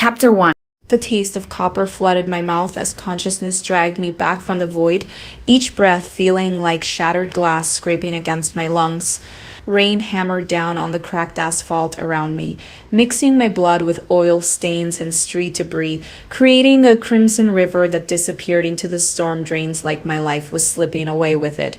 Chapter 1. The taste of copper flooded my mouth as consciousness dragged me back from the void, each breath feeling like shattered glass scraping against my lungs. Rain hammered down on the cracked asphalt around me, mixing my blood with oil stains and street debris, creating a crimson river that disappeared into the storm drains like my life was slipping away with it.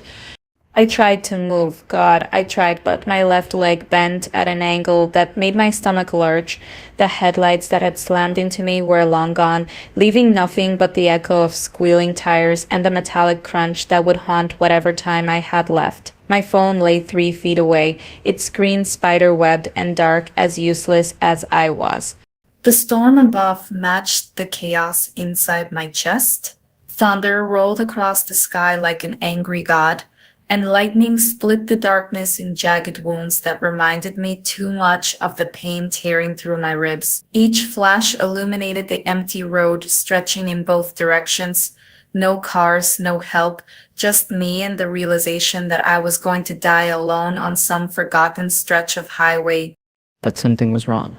I tried to move, God, I tried, but my left leg bent at an angle that made my stomach lurch. The headlights that had slammed into me were long gone, leaving nothing but the echo of squealing tires and the metallic crunch that would haunt whatever time I had left. My phone lay 3 feet away, its screen spider-webbed and dark, as useless as I was. The storm above matched the chaos inside my chest. Thunder rolled across the sky like an angry god, and lightning split the darkness in jagged wounds that reminded me too much of the pain tearing through my ribs. Each flash illuminated the empty road stretching in both directions. No cars, no help, just me and the realization that I was going to die alone on some forgotten stretch of highway. But something was wrong.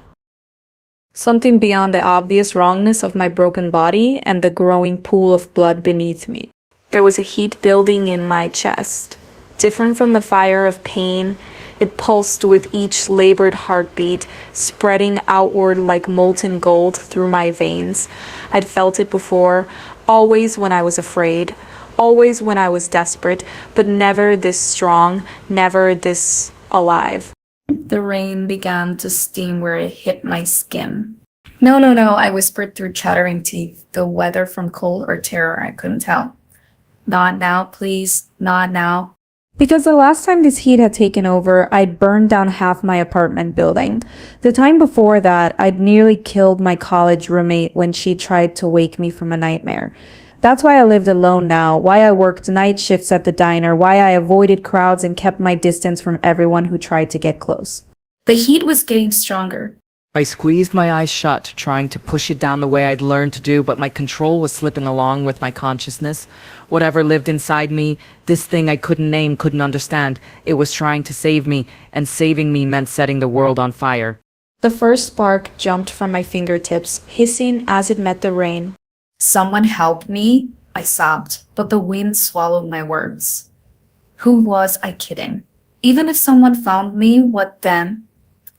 Something beyond the obvious wrongness of my broken body and the growing pool of blood beneath me. There was a heat building in my chest. Different from the fire of pain, it pulsed with each labored heartbeat, spreading outward like molten gold through my veins. I'd felt it before, always when I was afraid, always when I was desperate, but never this strong, never this alive. The rain began to steam where it hit my skin. No, I whispered through chattering teeth, the weather from cold or terror, I couldn't tell. Not now, please, not now. Because the last time this heat had taken over, I'd burned down half my apartment building. The time before that, I'd nearly killed my college roommate when she tried to wake me from a nightmare. That's why I lived alone now, why I worked night shifts at the diner, why I avoided crowds and kept my distance from everyone who tried to get close. The heat was getting stronger. I squeezed my eyes shut, trying to push it down the way I'd learned to do, but my control was slipping along with my consciousness. Whatever lived inside me, this thing I couldn't name, couldn't understand, it was trying to save me, and saving me meant setting the world on fire. The first spark jumped from my fingertips, hissing as it met the rain. Someone help me, I sobbed, but the wind swallowed my words. Who was I kidding? Even if someone found me, what then?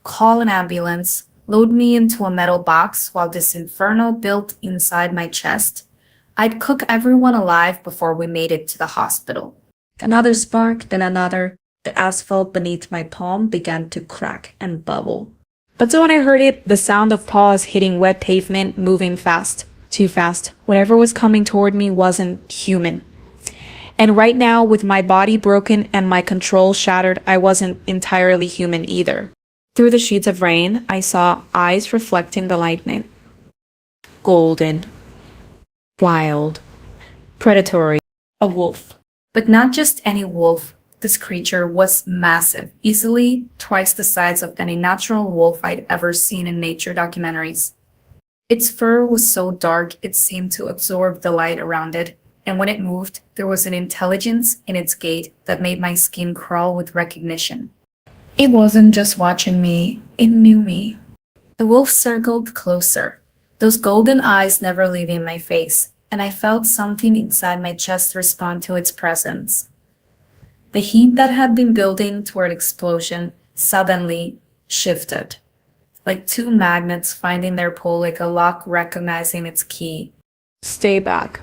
Call an ambulance. Load me into a metal box while this inferno built inside my chest. I'd cook everyone alive before we made it to the hospital. Another spark, then another. The asphalt beneath my palm began to crack and bubble. But so when I heard it, the sound of paws hitting wet pavement, moving fast. Too fast. Whatever was coming toward me wasn't human. And right now, with my body broken and my control shattered, I wasn't entirely human either. Through the sheets of rain, I saw eyes reflecting the lightning. Golden. Wild. Predatory. A wolf. But not just any wolf. This creature was massive, easily twice the size of any natural wolf I'd ever seen in nature documentaries. Its fur was so dark it seemed to absorb the light around it, and when it moved, there was an intelligence in its gait that made my skin crawl with recognition. It wasn't just watching me, it knew me. The wolf circled closer, those golden eyes never leaving my face, and I felt something inside my chest respond to its presence. The heat that had been building toward explosion suddenly shifted, like two magnets finding their pull, like a lock recognizing its key. Stay back.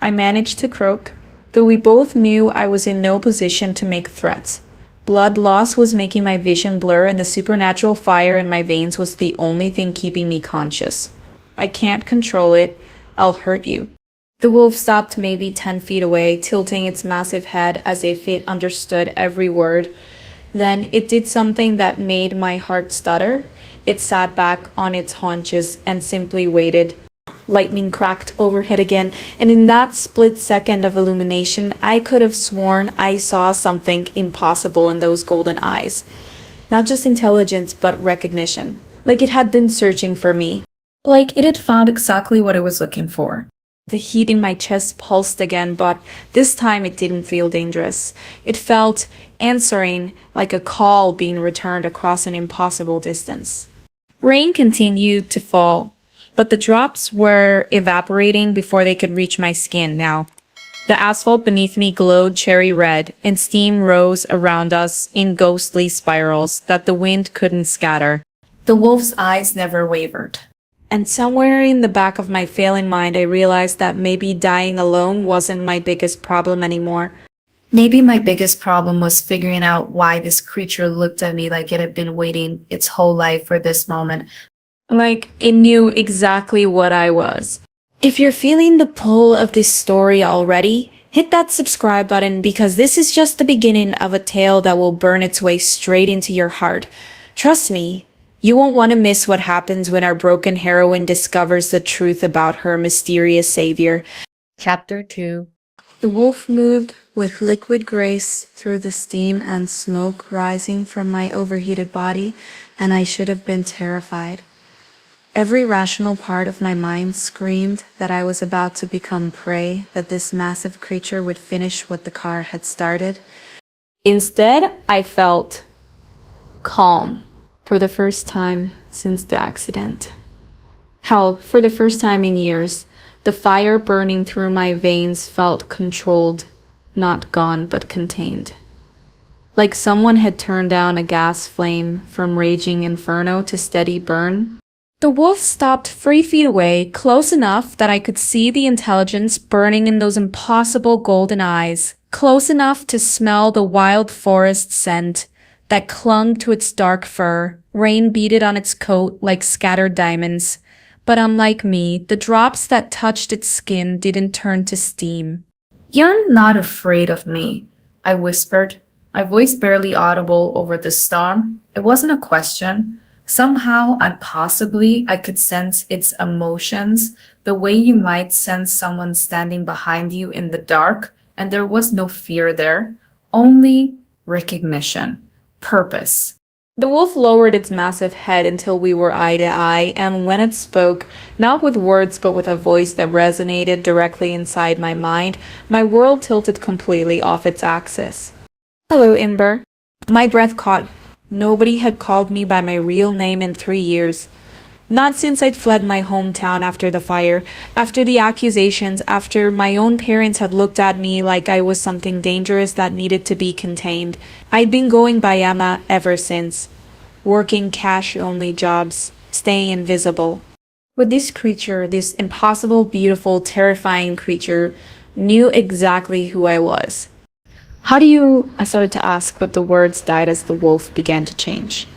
I managed to croak, though we both knew I was in no position to make threats. Blood loss was making my vision blur, and the supernatural fire in my veins was the only thing keeping me conscious. I can't control it. I'll hurt you. The wolf stopped maybe 10 feet away, tilting its massive head as if it understood every word. Then it did something that made my heart stutter. It sat back on its haunches and simply waited. Lightning cracked overhead again, and in that split second of illumination, I could have sworn I saw something impossible in those golden eyes. Not just intelligence, but recognition. Like it had been searching for me. Like it had found exactly what it was looking for. The heat in my chest pulsed again, but this time it didn't feel dangerous. It felt answering, like a call being returned across an impossible distance. Rain continued to fall, but the drops were evaporating before they could reach my skin now. The asphalt beneath me glowed cherry red, and steam rose around us in ghostly spirals that the wind couldn't scatter. The wolf's eyes never wavered. And somewhere in the back of my failing mind, I realized that maybe dying alone wasn't my biggest problem anymore. Maybe my biggest problem was figuring out why this creature looked at me like it had been waiting its whole life for this moment. Like it knew exactly what I was. If you're feeling the pull of this story already, hit that subscribe button because this is just the beginning of a tale that will burn its way straight into your heart. Trust me, you won't want to miss what happens when our broken heroine discovers the truth about her mysterious savior. Chapter 2. The wolf moved with liquid grace through the steam and smoke rising from my overheated body, and I should have been terrified. Every rational part of my mind screamed that I was about to become prey, that this massive creature would finish what the car had started. Instead, I felt calm for the first time since the accident. Hell, for the first time in years. The fire burning through my veins felt controlled, not gone, but contained. Like someone had turned down a gas flame from raging inferno to steady burn. The wolf stopped 3 feet away, close enough that I could see the intelligence burning in those impossible golden eyes, close enough to smell the wild forest scent that clung to its dark fur, rain beaded on its coat like scattered diamonds. But unlike me, the drops that touched its skin didn't turn to steam. "You're not afraid of me," I whispered, my voice barely audible over the storm. It wasn't a question. Somehow and possibly I could sense its emotions, the way you might sense someone standing behind you in the dark, and there was no fear there, only recognition, purpose. The wolf lowered its massive head until we were eye to eye, and when it spoke, not with words but with a voice that resonated directly inside my mind, my world tilted completely off its axis. "Hello, Ember." My breath caught. Nobody had called me by my real name in 3 years. Not since I'd fled my hometown after the fire, after the accusations, after my own parents had looked at me like I was something dangerous that needed to be contained. I'd been going by Emma ever since, working cash-only jobs, staying invisible. But this creature, this impossible, beautiful, terrifying creature, knew exactly who I was. "How do you—" I started to ask, but the words died as the wolf began to change.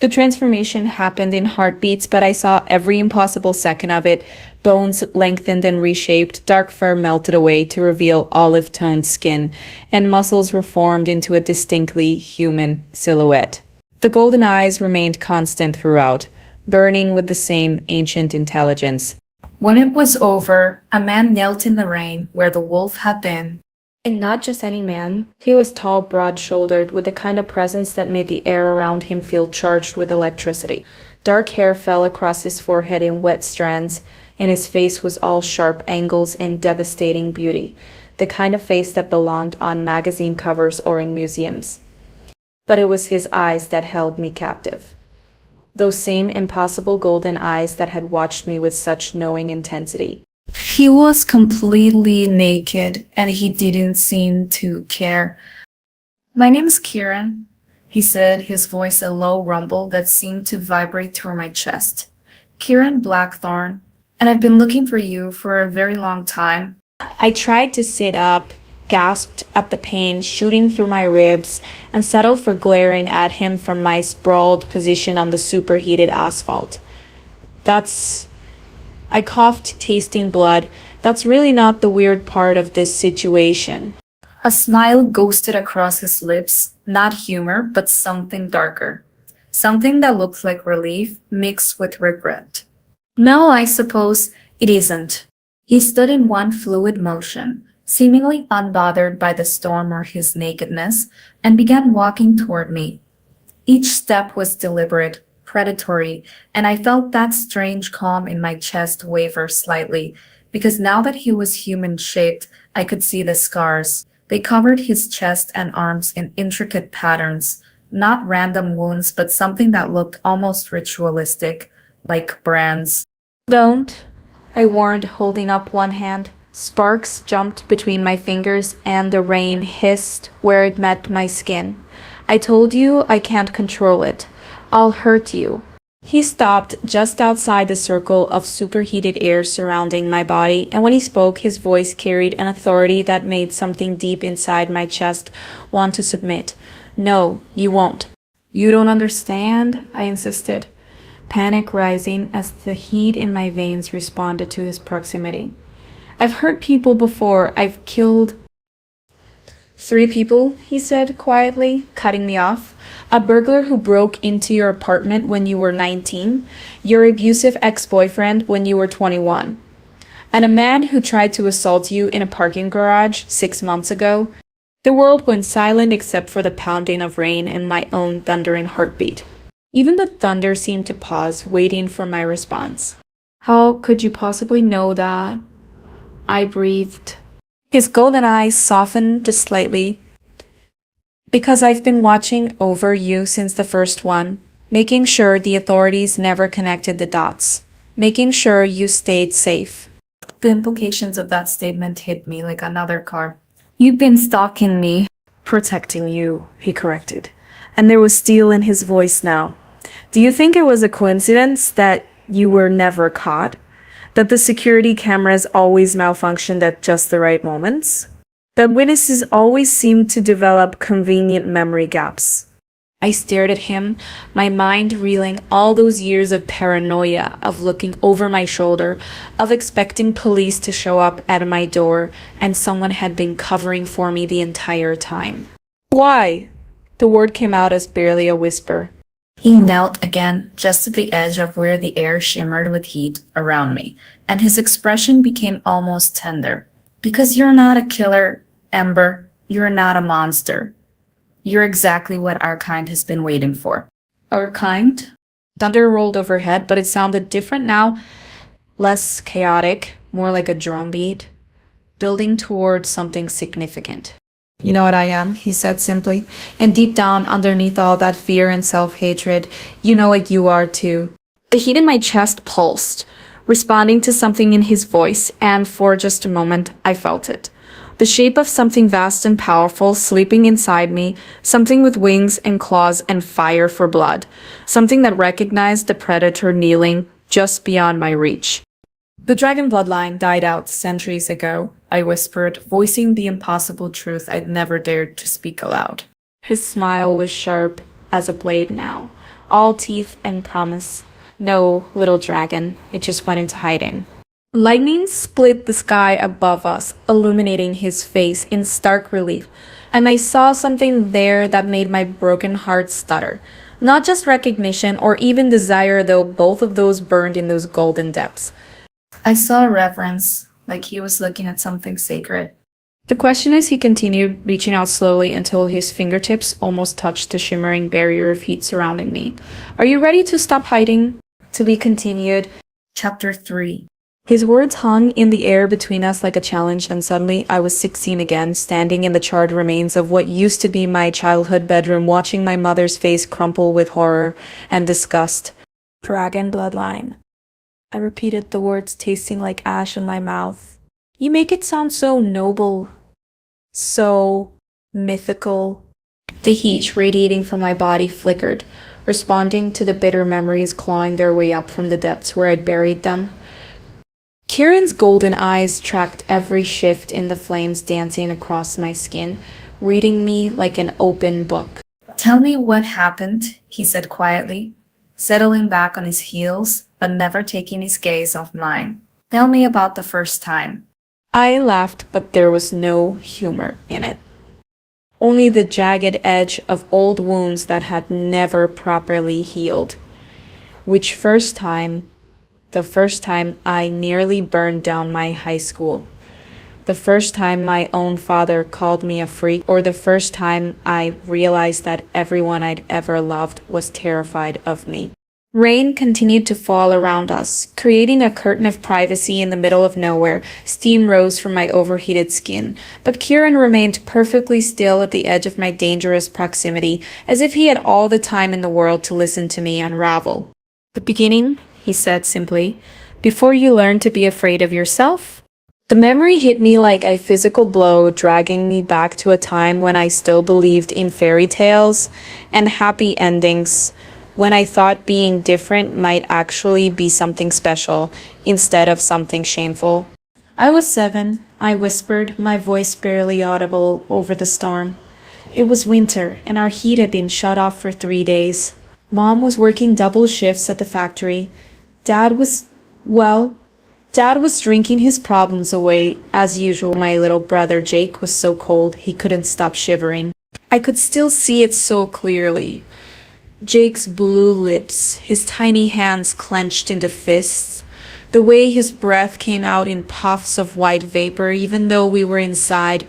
The transformation happened in heartbeats, but I saw every impossible second of it. Bones lengthened and reshaped, dark fur melted away to reveal olive-toned skin, and muscles reformed into a distinctly human silhouette. The golden eyes remained constant throughout, burning with the same ancient intelligence. When it was over, a man knelt in the rain where the wolf had been. And not just any man. He was tall, broad-shouldered, with the kind of presence that made the air around him feel charged with electricity. Dark hair fell across his forehead in wet strands, and his face was all sharp angles and devastating beauty, the kind of face that belonged on magazine covers or in museums. But it was his eyes that held me captive. Those same impossible golden eyes that had watched me with such knowing intensity. He was completely naked, and he didn't seem to care. "My name's Kieran," he said, his voice a low rumble that seemed to vibrate through my chest. "Kieran Blackthorn, and I've been looking for you for a very long time." I tried to sit up, gasped at the pain shooting through my ribs, and settled for glaring at him from my sprawled position on the superheated asphalt. I coughed, tasting blood. "That's really not the weird part of this situation." A smile ghosted across his lips, not humor, but something darker. Something that looked like relief mixed with regret. "No, I suppose it isn't." He stood in one fluid motion, seemingly unbothered by the storm or his nakedness, and began walking toward me. Each step was deliberate, predatory, and I felt that strange calm in my chest waver slightly, because now that he was human-shaped, I could see the scars. They covered his chest and arms in intricate patterns, not random wounds, but something that looked almost ritualistic, like brands. Don't, I warned, holding up one hand. Sparks jumped between my fingers and the rain hissed where it met my skin. I told you I can't control it. I'll hurt you. He stopped just outside the circle of superheated air surrounding my body, and when he spoke, his voice carried an authority that made something deep inside my chest want to submit. No, you won't. You don't understand, I insisted, panic rising as the heat in my veins responded to his proximity. I've hurt people before. I've killed 3 people, he said quietly, cutting me off. A burglar who broke into your apartment when you were 19, your abusive ex-boyfriend when you were 21, and a man who tried to assault you in a parking garage 6 months ago. The world went silent except for the pounding of rain and my own thundering heartbeat. Even the thunder seemed to pause, waiting for my response. How could you possibly know that? I breathed. His golden eyes softened just slightly. Because I've been watching over you since the first one, making sure the authorities never connected the dots, making sure you stayed safe. The implications of that statement hit me like another car. You've been stalking me. Protecting you, he corrected. And there was steel in his voice now. Do you think it was a coincidence that you were never caught? That the security cameras always malfunctioned at just the right moments? That witnesses always seemed to develop convenient memory gaps? I stared at him, my mind reeling all those years of paranoia, of looking over my shoulder, of expecting police to show up at my door, and someone had been covering for me the entire time. Why? The word came out as barely a whisper. He knelt again, just at the edge of where the air shimmered with heat around me, and his expression became almost tender. Because you're not a killer, Ember. You're not a monster. You're exactly what our kind has been waiting for. Our kind? Thunder rolled overhead, but it sounded different now. Less chaotic, more like a drumbeat, building towards something significant. You know what I am, he said simply. And deep down, underneath all that fear and self-hatred, you know what you are too. The heat in my chest pulsed, responding to something in his voice, and for just a moment, I felt it. The shape of something vast and powerful sleeping inside me, something with wings and claws and fire for blood, something that recognized the predator kneeling just beyond my reach. The dragon bloodline died out centuries ago, I whispered, voicing the impossible truth I'd never dared to speak aloud. His smile was sharp as a blade now, all teeth and promise. No, little dragon, it just went into hiding. Lightning split the sky above us, illuminating his face in stark relief, and I saw something there that made my broken heart stutter. Not just recognition or even desire, though both of those burned in those golden depths. I saw reverence, like he was looking at something sacred. The question is, he continued, reaching out slowly until his fingertips almost touched the shimmering barrier of heat surrounding me. Are you ready to stop hiding? To be continued. Chapter 3. His words hung in the air between us like a challenge, and suddenly I was 16 again, standing in the charred remains of what used to be my childhood bedroom, watching my mother's face crumple with horror and disgust. Dragon bloodline. I repeated the words, tasting like ash in my mouth. You make it sound so noble, so mythical. The heat radiating from my body flickered, responding to the bitter memories clawing their way up from the depths where I'd buried them. Kieran's golden eyes tracked every shift in the flames dancing across my skin, reading me like an open book. Tell me what happened, he said quietly, settling back on his heels, but never taking his gaze off mine. Tell me about the first time. I laughed, but there was no humor in it. Only the jagged edge of old wounds that had never properly healed. Which first time? The first time I nearly burned down my high school. The first time my own father called me a freak, or the first time I realized that everyone I'd ever loved was terrified of me. Rain continued to fall around us, creating a curtain of privacy in the middle of nowhere. Steam rose from my overheated skin, but Kieran remained perfectly still at the edge of my dangerous proximity, as if he had all the time in the world to listen to me unravel. The beginning, he said simply, before you learn to be afraid of yourself. The memory hit me like a physical blow, dragging me back to a time when I still believed in fairy tales and happy endings, when I thought being different might actually be something special instead of something shameful. I was 7, I whispered, my voice barely audible over the storm. It was winter, and our heat had been shut off for 3 days. Mom was working double shifts at the factory. Dad was, well, Dad was drinking his problems away. As usual, my little brother Jake was so cold he couldn't stop shivering. I could still see it so clearly. Jake's blue lips, his tiny hands clenched into fists, the way his breath came out in puffs of white vapor even though we were inside,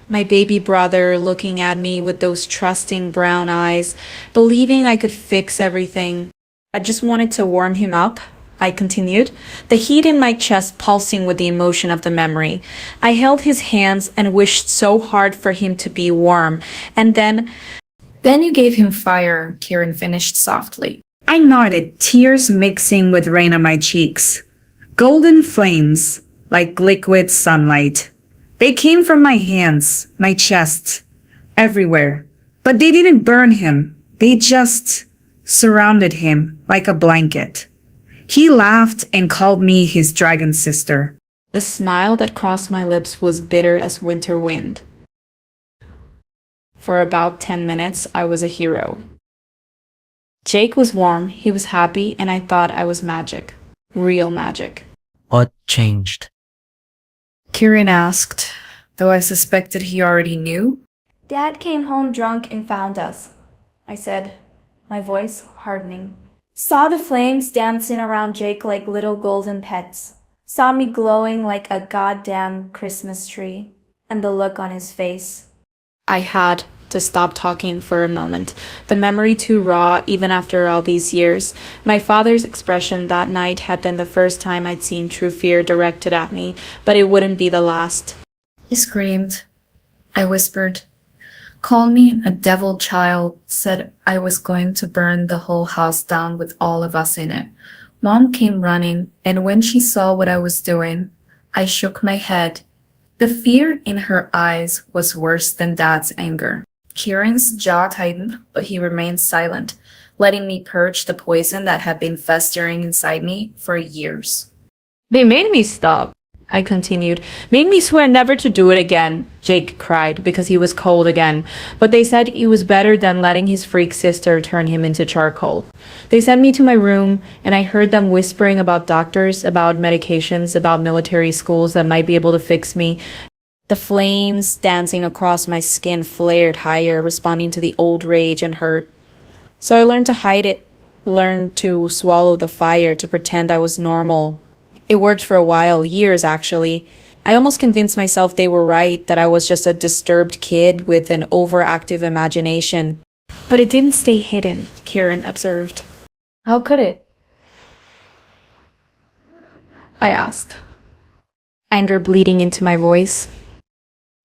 my baby brother looking at me with those trusting brown eyes, believing I could fix everything. I just wanted to warm him up, I continued, the heat in my chest pulsing with the emotion of the memory. I held his hands and wished so hard for him to be warm, and then you gave him fire, Kieran finished softly. I nodded, tears mixing with rain on my cheeks. Golden flames, like liquid sunlight. They came from my hands, my chest, everywhere. But they didn't burn him. They just surrounded him like a blanket. He laughed and called me his dragon sister. The smile that crossed my lips was bitter as winter wind. For about 10 minutes, I was a hero. Jake was warm, he was happy, and I thought I was magic. Real magic. What changed? Kieran asked, though I suspected he already knew. Dad came home drunk and found us, I said, my voice hardening. Saw the flames dancing around Jake like little golden pets. Saw me glowing like a goddamn Christmas tree. And the look on his face. I had to stop talking for a moment, the memory too raw even after all these years. My father's expression that night had been the first time I'd seen true fear directed at me, but it wouldn't be the last. He screamed. I whispered, called me a devil child, said I was going to burn the whole house down with all of us in it. Mom came running, and when she saw what I was doing, I shook my head. The fear in her eyes was worse than Dad's anger. Kieran's jaw tightened, but he remained silent, letting me purge the poison that had been festering inside me for years. They made me stop, I continued. Made me swear never to do it again, Jake cried, because he was cold again. But they said it was better than letting his freak sister turn him into charcoal. They sent me to my room, and I heard them whispering about doctors, about medications, about military schools that might be able to fix me. The flames dancing across my skin flared higher, responding to the old rage and hurt. So I learned to hide it, learned to swallow the fire, to pretend I was normal. It worked for a while, years actually. I almost convinced myself they were right, that I was just a disturbed kid with an overactive imagination. But it didn't stay hidden, Kieran observed. How could it? I asked, anger bleeding into my voice.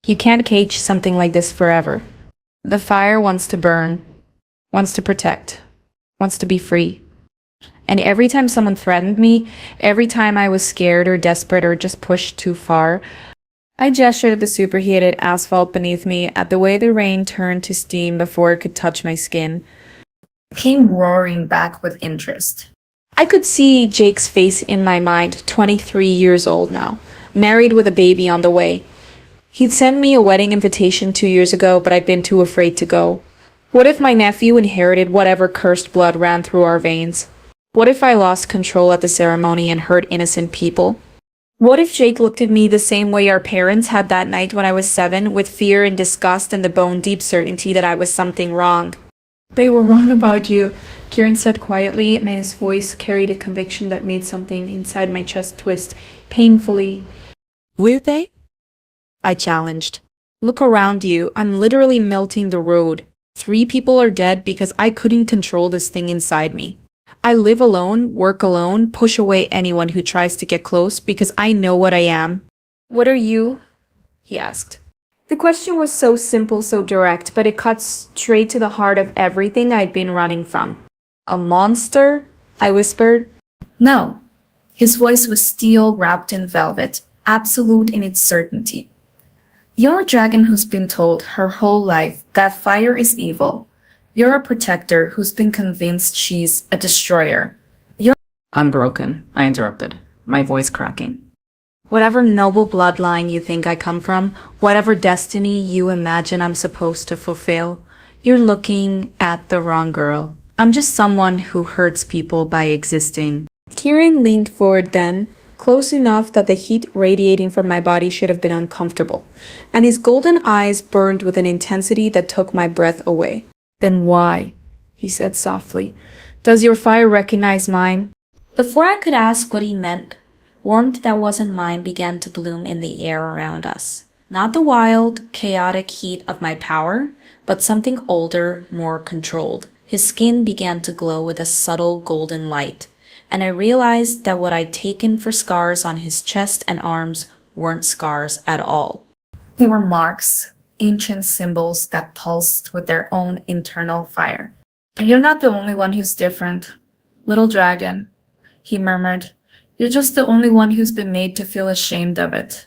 You can't cage something like this forever. The fire wants to burn, wants to protect, wants to be free. And every time someone threatened me, every time I was scared or desperate or just pushed too far, I gestured at the superheated asphalt beneath me, at the way the rain turned to steam before it could touch my skin. It came roaring back with interest. I could see Jake's face in my mind, 23 years old now, married with a baby on the way. He'd sent me a wedding invitation 2 years ago, but I'd been too afraid to go. What if my nephew inherited whatever cursed blood ran through our veins? What if I lost control at the ceremony and hurt innocent people? What if Jake looked at me the same way our parents had that night when I was 7, with fear and disgust and the bone-deep certainty that I was something wrong? They were wrong about you, Kieran said quietly, and his voice carried a conviction that made something inside my chest twist, painfully. Were they? I challenged. Look around you. I'm literally melting the road. 3 people are dead because I couldn't control this thing inside me. I live alone, work alone, push away anyone who tries to get close because I know what I am. What are you? He asked. The question was so simple, so direct, but it cut straight to the heart of everything I'd been running from. A monster? I whispered. No. His voice was steel wrapped in velvet, absolute in its certainty. You're a dragon who's been told her whole life that fire is evil. You're a protector who's been convinced she's a destroyer. I'm broken, I interrupted, my voice cracking. Whatever noble bloodline you think I come from, whatever destiny you imagine I'm supposed to fulfill, you're looking at the wrong girl. I'm just someone who hurts people by existing. Kieran leaned forward then, close enough that the heat radiating from my body should have been uncomfortable, and his golden eyes burned with an intensity that took my breath away. Then why? He said softly. Does your fire recognize mine? Before I could ask what he meant, warmth that wasn't mine began to bloom in the air around us. Not the wild, chaotic heat of my power, but something older, more controlled. His skin began to glow with a subtle golden light, and I realized that what I'd taken for scars on his chest and arms weren't scars at all. They were marks, ancient symbols that pulsed with their own internal fire. You're not the only one who's different, little dragon, he murmured. You're just the only one who's been made to feel ashamed of it.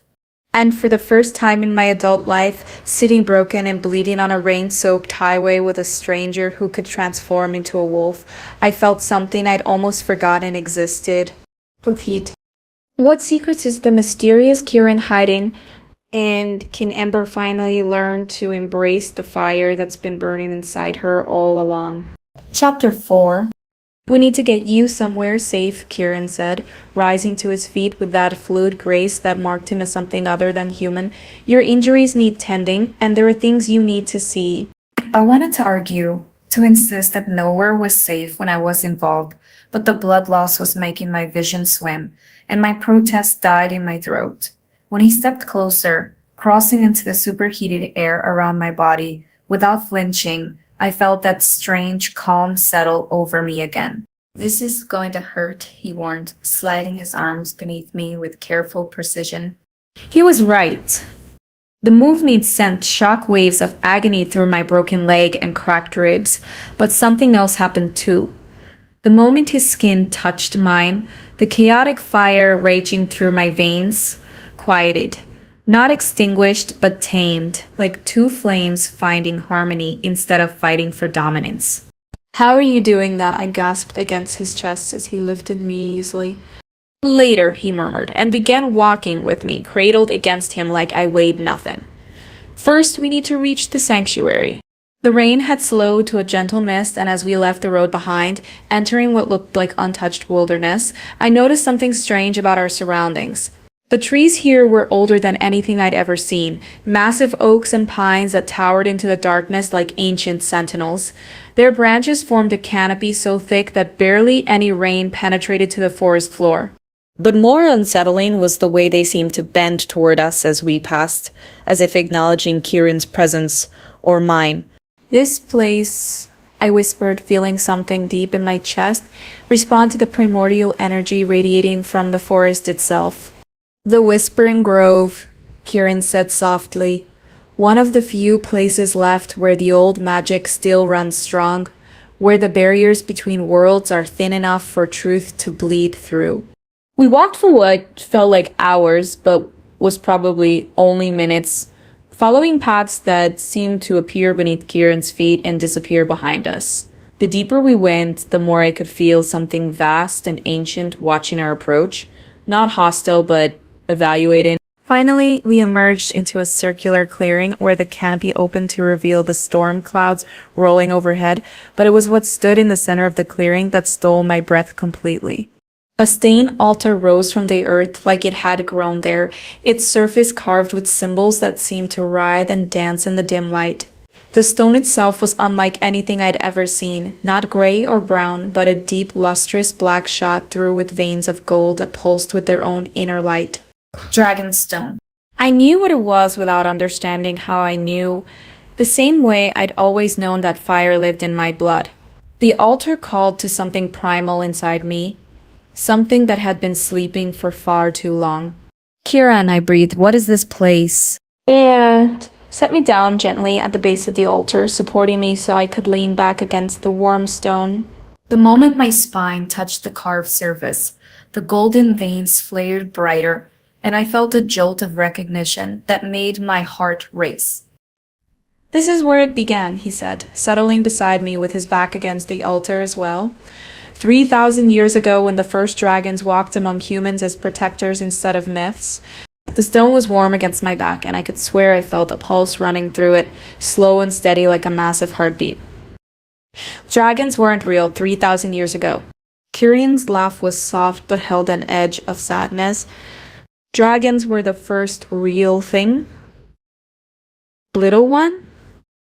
And for the first time in my adult life, sitting broken and bleeding on a rain-soaked highway with a stranger who could transform into a wolf, I felt something I'd almost forgotten existed. Repeat. What secrets is the mysterious Kieran hiding? And can Ember finally learn to embrace the fire that's been burning inside her all along? Chapter 4. We need to get you somewhere safe, Kieran said, rising to his feet with that fluid grace that marked him as something other than human. Your injuries need tending, and there are things you need to see. I wanted to argue, to insist that nowhere was safe when I was involved, but the blood loss was making my vision swim, and my protest died in my throat. When he stepped closer, crossing into the superheated air around my body, without flinching, I felt that strange calm settle over me again. This is going to hurt, he warned, sliding his arms beneath me with careful precision. He was right. The movement sent shock waves of agony through my broken leg and cracked ribs, but something else happened too. The moment his skin touched mine, the chaotic fire raging through my veins quieted. Not extinguished, but tamed, like two flames finding harmony instead of fighting for dominance. How are you doing that? I gasped against his chest as he lifted me easily. Later, he murmured, and began walking with me, cradled against him like I weighed nothing. First, we need to reach the sanctuary. The rain had slowed to a gentle mist, and as we left the road behind, entering what looked like untouched wilderness, I noticed something strange about our surroundings. The trees here were older than anything I'd ever seen, massive oaks and pines that towered into the darkness like ancient sentinels. Their branches formed a canopy so thick that barely any rain penetrated to the forest floor. But more unsettling was the way they seemed to bend toward us as we passed, as if acknowledging Kieran's presence, or mine. This place, I whispered, feeling something deep in my chest respond to the primordial energy radiating from the forest itself. The Whispering Grove, Kieran said softly, one of the few places left where the old magic still runs strong, where the barriers between worlds are thin enough for truth to bleed through. We walked for what felt like hours, but was probably only minutes, following paths that seemed to appear beneath Kieran's feet and disappear behind us. The deeper we went, the more I could feel something vast and ancient watching our approach, not hostile, but evaluating. Finally, we emerged into a circular clearing where the canopy opened to reveal the storm clouds rolling overhead, but it was what stood in the center of the clearing that stole my breath completely. A stone altar rose from the earth like it had grown there, its surface carved with symbols that seemed to writhe and dance in the dim light. The stone itself was unlike anything I'd ever seen, not gray or brown, but a deep, lustrous black shot through with veins of gold that pulsed with their own inner light. Dragonstone. I knew what it was without understanding how I knew, the same way I'd always known that fire lived in my blood. The altar called to something primal inside me, something that had been sleeping for far too long. Kieran, I breathed, what is this place? And set me down gently at the base of the altar, supporting me so I could lean back against the warm stone. The moment my spine touched the carved surface, the golden veins flared brighter, and I felt a jolt of recognition that made my heart race. This is where it began, he said, settling beside me with his back against the altar as well. 3,000 years ago, when the first dragons walked among humans as protectors instead of myths, the stone was warm against my back, and I could swear I felt a pulse running through it, slow and steady like a massive heartbeat. Dragons weren't real 3,000 years ago. Kirian's laugh was soft but held an edge of sadness. Dragons were the first real thing. Little one?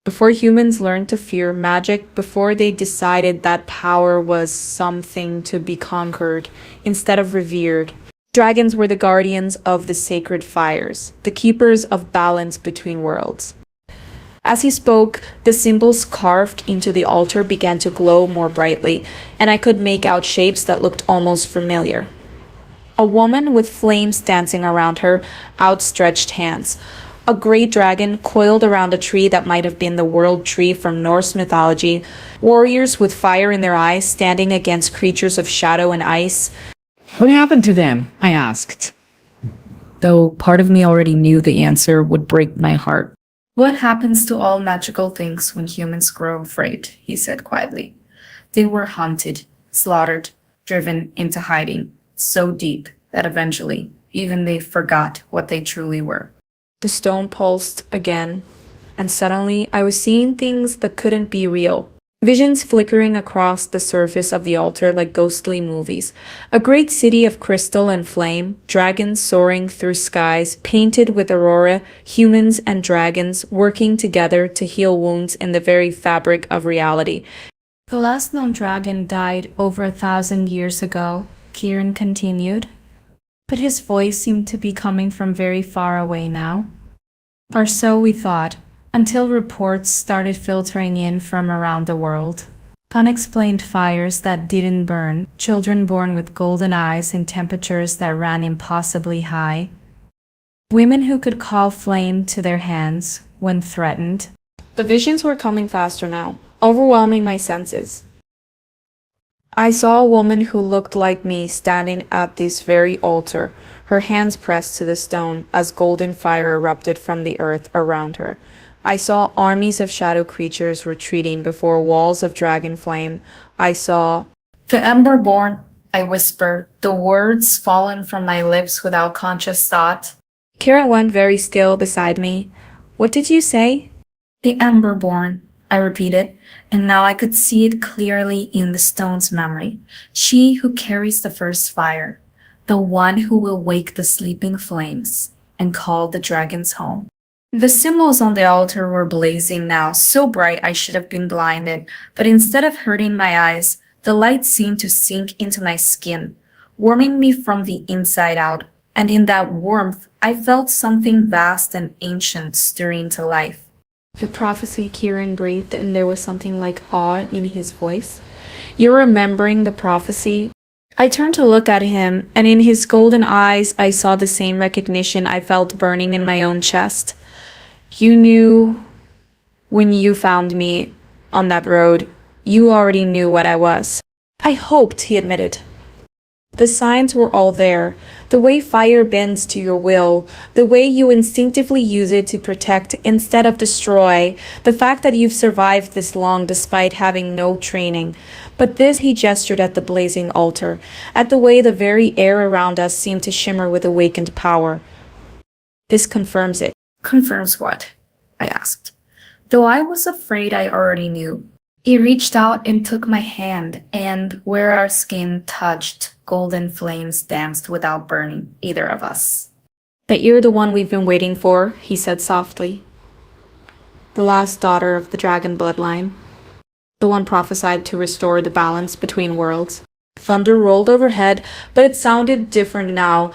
Before humans learned to fear magic, before they decided that power was something to be conquered instead of revered, dragons were the guardians of the sacred fires, the keepers of balance between worlds. As he spoke, the symbols carved into the altar began to glow more brightly, and I could make out shapes that looked almost familiar. A woman with flames dancing around her outstretched hands. A great dragon coiled around a tree that might have been the world tree from Norse mythology. Warriors with fire in their eyes standing against creatures of shadow and ice. What happened to them? I asked. Though part of me already knew the answer would break my heart. What happens to all magical things when humans grow afraid? He said quietly. They were hunted, slaughtered, driven into hiding, so deep that eventually even they forgot what they truly were. The stone pulsed again, and suddenly I was seeing things that couldn't be real. Visions flickering across the surface of the altar like ghostly movies. A great city of crystal and flame, dragons soaring through skies, painted with aurora, humans and dragons working together to heal wounds in the very fabric of reality. The last known dragon died over 1,000 years ago, Kieran continued. But his voice seemed to be coming from very far away now. Or so we thought, until reports started filtering in from around the world. Unexplained fires that didn't burn, children born with golden eyes in temperatures that ran impossibly high. Women who could call flame to their hands when threatened. The visions were coming faster now, overwhelming my senses. I saw a woman who looked like me standing at this very altar, her hands pressed to the stone as golden fire erupted from the earth around her. I saw armies of shadow creatures retreating before walls of dragon flame. I saw The Emberborn, I whispered, the words fallen from my lips without conscious thought. Kira went very still beside me. What did you say? The Emberborn, I repeated, and now I could see it clearly in the stone's memory. She who carries the first fire, the one who will wake the sleeping flames and call the dragons home. The symbols on the altar were blazing now, so bright I should have been blinded, but instead of hurting my eyes, the light seemed to sink into my skin, warming me from the inside out, and in that warmth, I felt something vast and ancient stirring to life. The prophecy, Kieran breathed, and there was something like awe in his voice. You're remembering the prophecy? I turned to look at him, and in his golden eyes, I saw the same recognition I felt burning in my own chest. You knew when you found me on that road. You already knew what I was. I hoped, he admitted. The signs were all there. The way fire bends to your will, the way you instinctively use it to protect instead of destroy, the fact that you've survived this long despite having no training. But this, he gestured at the blazing altar, at the way the very air around us seemed to shimmer with awakened power. This confirms it. Confirms what? I asked. Though I was afraid I already knew. He reached out and took my hand, and where our skin touched, golden flames danced without burning either of us. That you're the one we've been waiting for, he said softly. The last daughter of the dragon bloodline. The one prophesied to restore the balance between worlds. Thunder rolled overhead, but it sounded different now.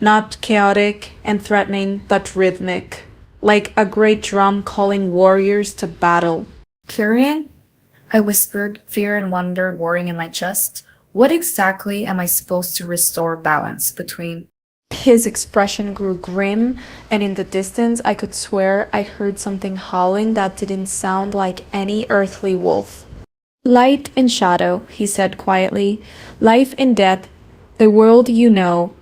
Not chaotic and threatening, but rhythmic. Like a great drum calling warriors to battle. Kirian? I whispered, fear and wonder warring in my chest. What exactly am I supposed to restore balance between? His expression grew grim, and in the distance I could swear I heard something howling that didn't sound like any earthly wolf. Light and shadow, he said quietly. Life and death. The world you know.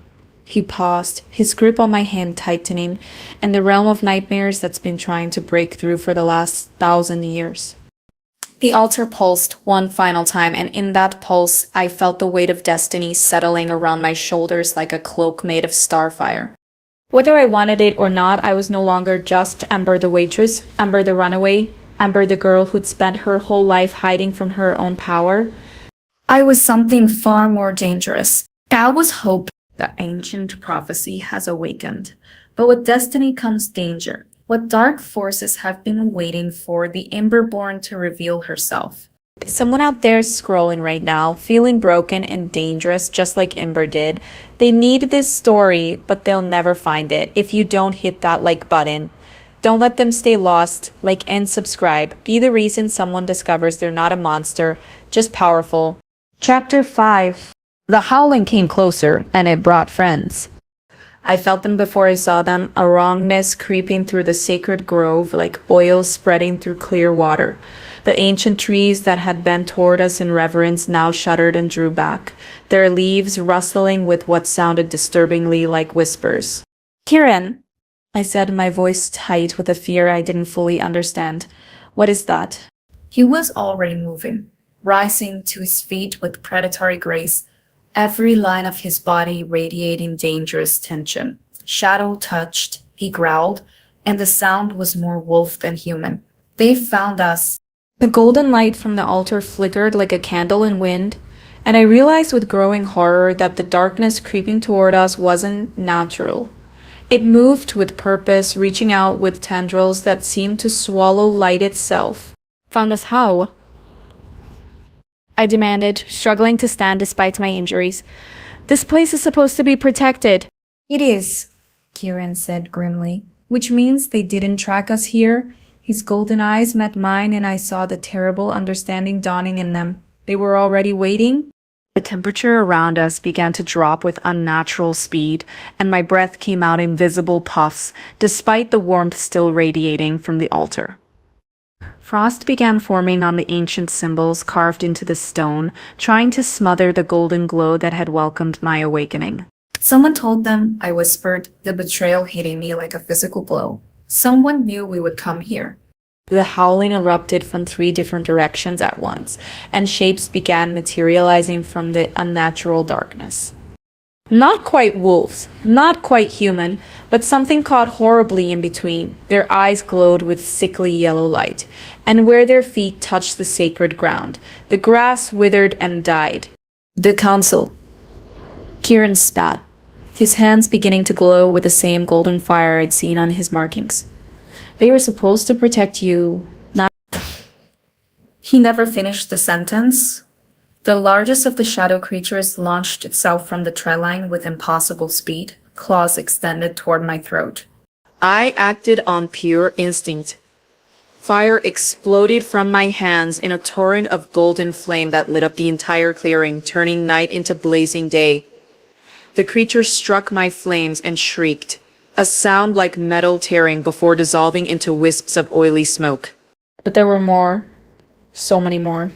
He paused, his grip on my hand tightening, and the realm of nightmares that's been trying to break through for the last 1,000 years. The altar pulsed one final time, and in that pulse, I felt the weight of destiny settling around my shoulders like a cloak made of starfire. Whether I wanted it or not, I was no longer just Amber the waitress, Amber the runaway, Amber the girl who'd spent her whole life hiding from her own power. I was something far more dangerous. I was hope. The ancient prophecy has awakened. But with destiny comes danger. What dark forces have been waiting for the Emberborn to reveal herself? Someone out there scrolling right now, feeling broken and dangerous just like Ember did. They need this story, but they'll never find it if you don't hit that like button. Don't let them stay lost. Like and subscribe. Be the reason someone discovers they're not a monster, just powerful. Chapter 5. The howling came closer, and it brought friends. I felt them before I saw them, a wrongness creeping through the sacred grove like oil spreading through clear water. The ancient trees that had bent toward us in reverence now shuddered and drew back, their leaves rustling with what sounded disturbingly like whispers. Kieran, I said, my voice tight with a fear I didn't fully understand. What is that? He was already moving, rising to his feet with predatory grace, every line of his body radiating dangerous tension. Shadow touched, he growled, and the sound was more wolf than human. They found us. The golden light from the altar flickered like a candle in wind, and I realized with growing horror that the darkness creeping toward us wasn't natural. It moved with purpose, reaching out with tendrils that seemed to swallow light itself. found us how? I demanded, struggling to stand despite my injuries. This place is supposed to be protected. It is, Kieran said grimly, which means they didn't track us here. His golden eyes met mine and I saw the terrible understanding dawning in them. They were already waiting. The temperature around us began to drop with unnatural speed, and my breath came out in visible puffs, despite the warmth still radiating from the altar. Frost began forming on the ancient symbols carved into the stone, trying to smother the golden glow that had welcomed my awakening. Someone told them, I whispered, the betrayal hitting me like a physical blow. Someone knew we would come here. The howling erupted from 3 different directions at once, and shapes began materializing from the unnatural darkness. Not quite wolves, not quite human, but something caught horribly in between. Their eyes glowed with sickly yellow light, and where their feet touched the sacred ground, the grass withered and died. The council. Kieran spat, his hands beginning to glow with the same golden fire I'd seen on his markings. They were supposed to protect you, not... He never finished the sentence. The largest of the shadow creatures launched itself from the treadline with impossible speed, claws extended toward my throat. I acted on pure instinct. Fire exploded from my hands in a torrent of golden flame that lit up the entire clearing, turning night into blazing day. The creature struck my flames and shrieked, a sound like metal tearing before dissolving into wisps of oily smoke. But there were more. So many more.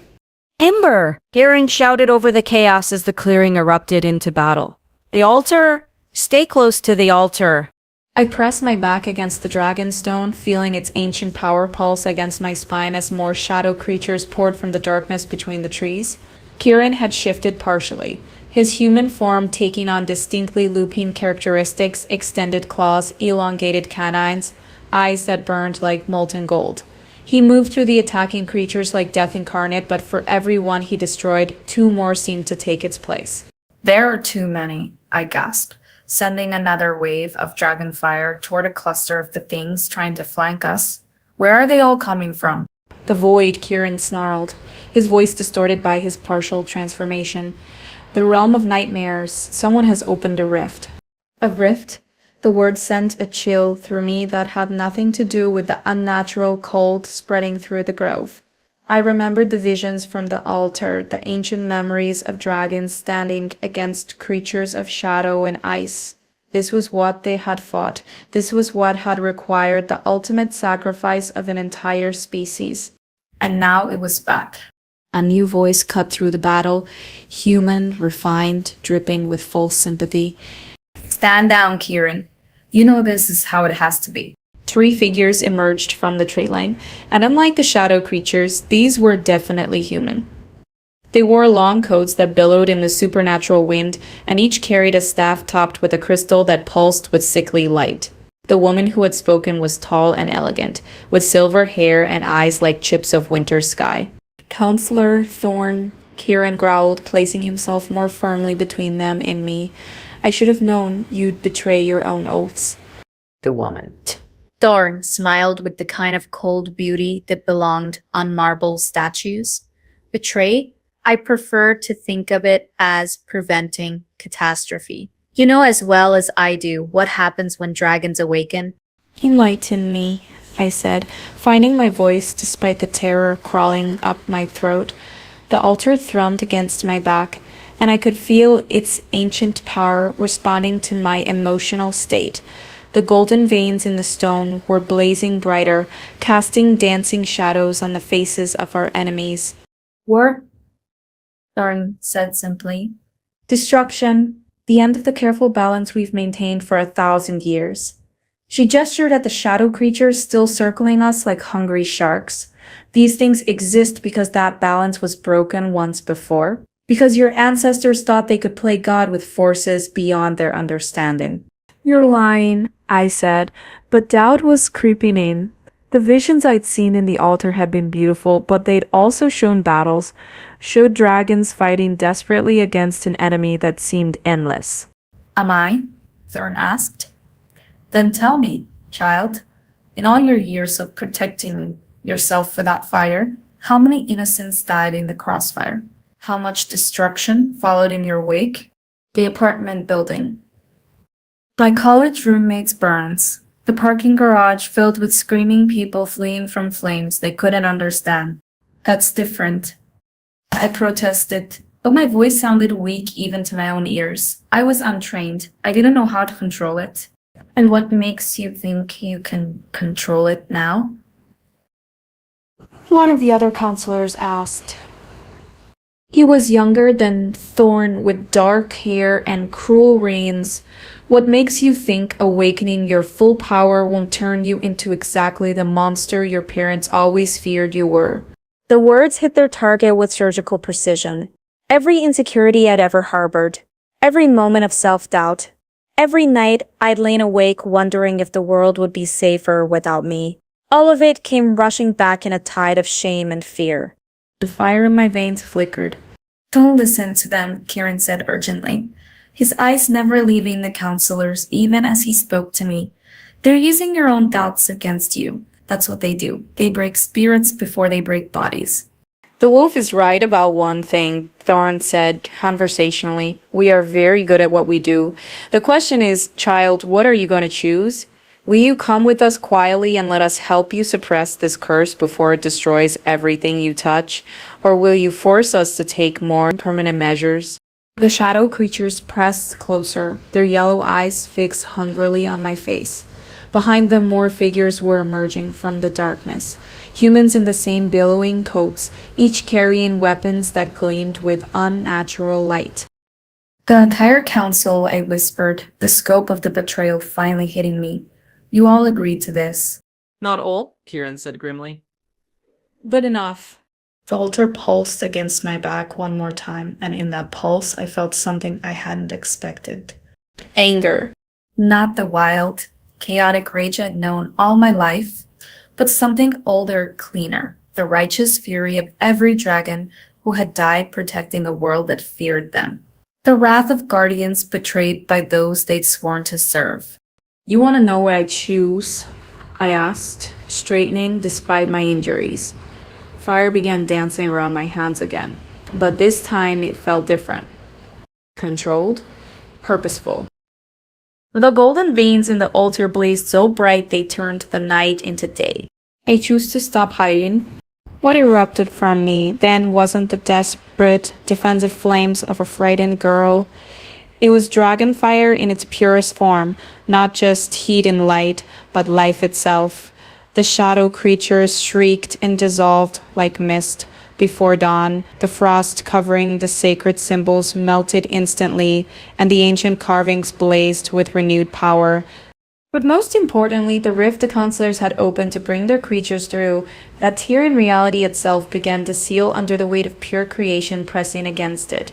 Ember! Kieran shouted over the chaos as the clearing erupted into battle. The altar? Stay close to the altar. I pressed my back against the dragonstone, feeling its ancient power pulse against my spine as more shadow creatures poured from the darkness between the trees. Kieran had shifted partially, his human form taking on distinctly lupine characteristics, extended claws, elongated canines, eyes that burned like molten gold. He moved through the attacking creatures like death incarnate, but for every one he destroyed, 2 more seemed to take its place. There are too many, I gasped, sending another wave of dragon fire toward a cluster of the things trying to flank us. Where are they all coming from? The void, Kieran snarled, his voice distorted by his partial transformation. The realm of nightmares. Someone has opened a rift. A rift? The word sent a chill through me that had nothing to do with the unnatural cold spreading through the grove. I remembered the visions from the altar, the ancient memories of dragons standing against creatures of shadow and ice. This was what they had fought. This was what had required the ultimate sacrifice of an entire species. And now it was back. A new voice cut through the battle, human, refined, dripping with full sympathy. Stand down, Kieran. You know this is how it has to be. 3 figures emerged from the tree line, and unlike the shadow creatures, these were definitely human. They wore long coats that billowed in the supernatural wind, and each carried a staff topped with a crystal that pulsed with sickly light. The woman who had spoken was tall and elegant, with silver hair and eyes like chips of winter sky. Counselor Thorn, Kieran growled, placing himself more firmly between them and me. I should have known you'd betray your own oaths. The woman. Thorn smiled with the kind of cold beauty that belonged on marble statues. Betray? I prefer to think of it as preventing catastrophe. You know as well as I do what happens when dragons awaken. Enlighten me, I said, finding my voice despite the terror crawling up my throat. The altar thrummed against my back, and I could feel its ancient power responding to my emotional state. The golden veins in the stone were blazing brighter, casting dancing shadows on the faces of our enemies. War? Thorn said simply. Destruction, the end of the careful balance we've maintained for 1,000 years. She gestured at the shadow creatures still circling us like hungry sharks. These things exist because that balance was broken once before, because your ancestors thought they could play God with forces beyond their understanding. You're lying, I said, but doubt was creeping in. The visions I'd seen in the altar had been beautiful, but they'd also shown battles, showed dragons fighting desperately against an enemy that seemed endless. Am I? Thorn asked. Then tell me, child, in all your years of protecting yourself for that fire, how many innocents died in the crossfire? How much destruction followed in your wake? The apartment building. My college roommate's burns. The parking garage filled with screaming people fleeing from flames they couldn't understand. That's different. I protested, but my voice sounded weak even to my own ears. I was untrained. I didn't know how to control it. And what makes you think you can control it now? One of the other counselors asked. He was younger than Thorn, with dark hair and cruel reins. What makes you think awakening your full power won't turn you into exactly the monster your parents always feared you were? The words hit their target with surgical precision. Every insecurity I'd ever harbored, every moment of self-doubt, every night I'd lain awake wondering if the world would be safer without me. All of it came rushing back in a tide of shame and fear. The fire in my veins flickered. Don't listen to them, Kieran said urgently, his eyes never leaving the counselors even as he spoke to me. They're using your own doubts against you. That's what they do. They break spirits before they break bodies. The wolf is right about one thing, Thorn said conversationally. We are very good at what we do. The question is, child, what are you going to choose? Will you come with us quietly and let us help you suppress this curse before it destroys everything you touch? Or will you force us to take more permanent measures? The shadow creatures pressed closer, their yellow eyes fixed hungrily on my face. Behind them, more figures were emerging from the darkness. Humans in the same billowing coats, each carrying weapons that gleamed with unnatural light. The entire council, I whispered, the scope of the betrayal finally hitting me. You all agreed to this. Not all, Kieran said grimly. But enough. The altar pulsed against my back one more time, and in that pulse I felt something I hadn't expected. Anger. Not the wild, chaotic rage I'd known all my life, but something older, cleaner, the righteous fury of every dragon who had died protecting the world that feared them. The wrath of guardians betrayed by those they'd sworn to serve. You want to know what I choose? I asked, straightening despite my injuries. Fire began dancing around my hands again, but this time it felt different. Controlled, purposeful. The golden veins in the altar blazed so bright they turned the night into day. I chose to stop hiding. What erupted from me then wasn't the desperate, defensive flames of a frightened girl. It was dragon fire in its purest form, not just heat and light, but life itself. The shadow creatures shrieked and dissolved like mist, Before dawn, the frost covering the sacred symbols melted instantly, and the ancient carvings blazed with renewed power. But most importantly, the rift the counselors had opened to bring their creatures through, that tear in reality itself began to seal under the weight of pure creation pressing against it.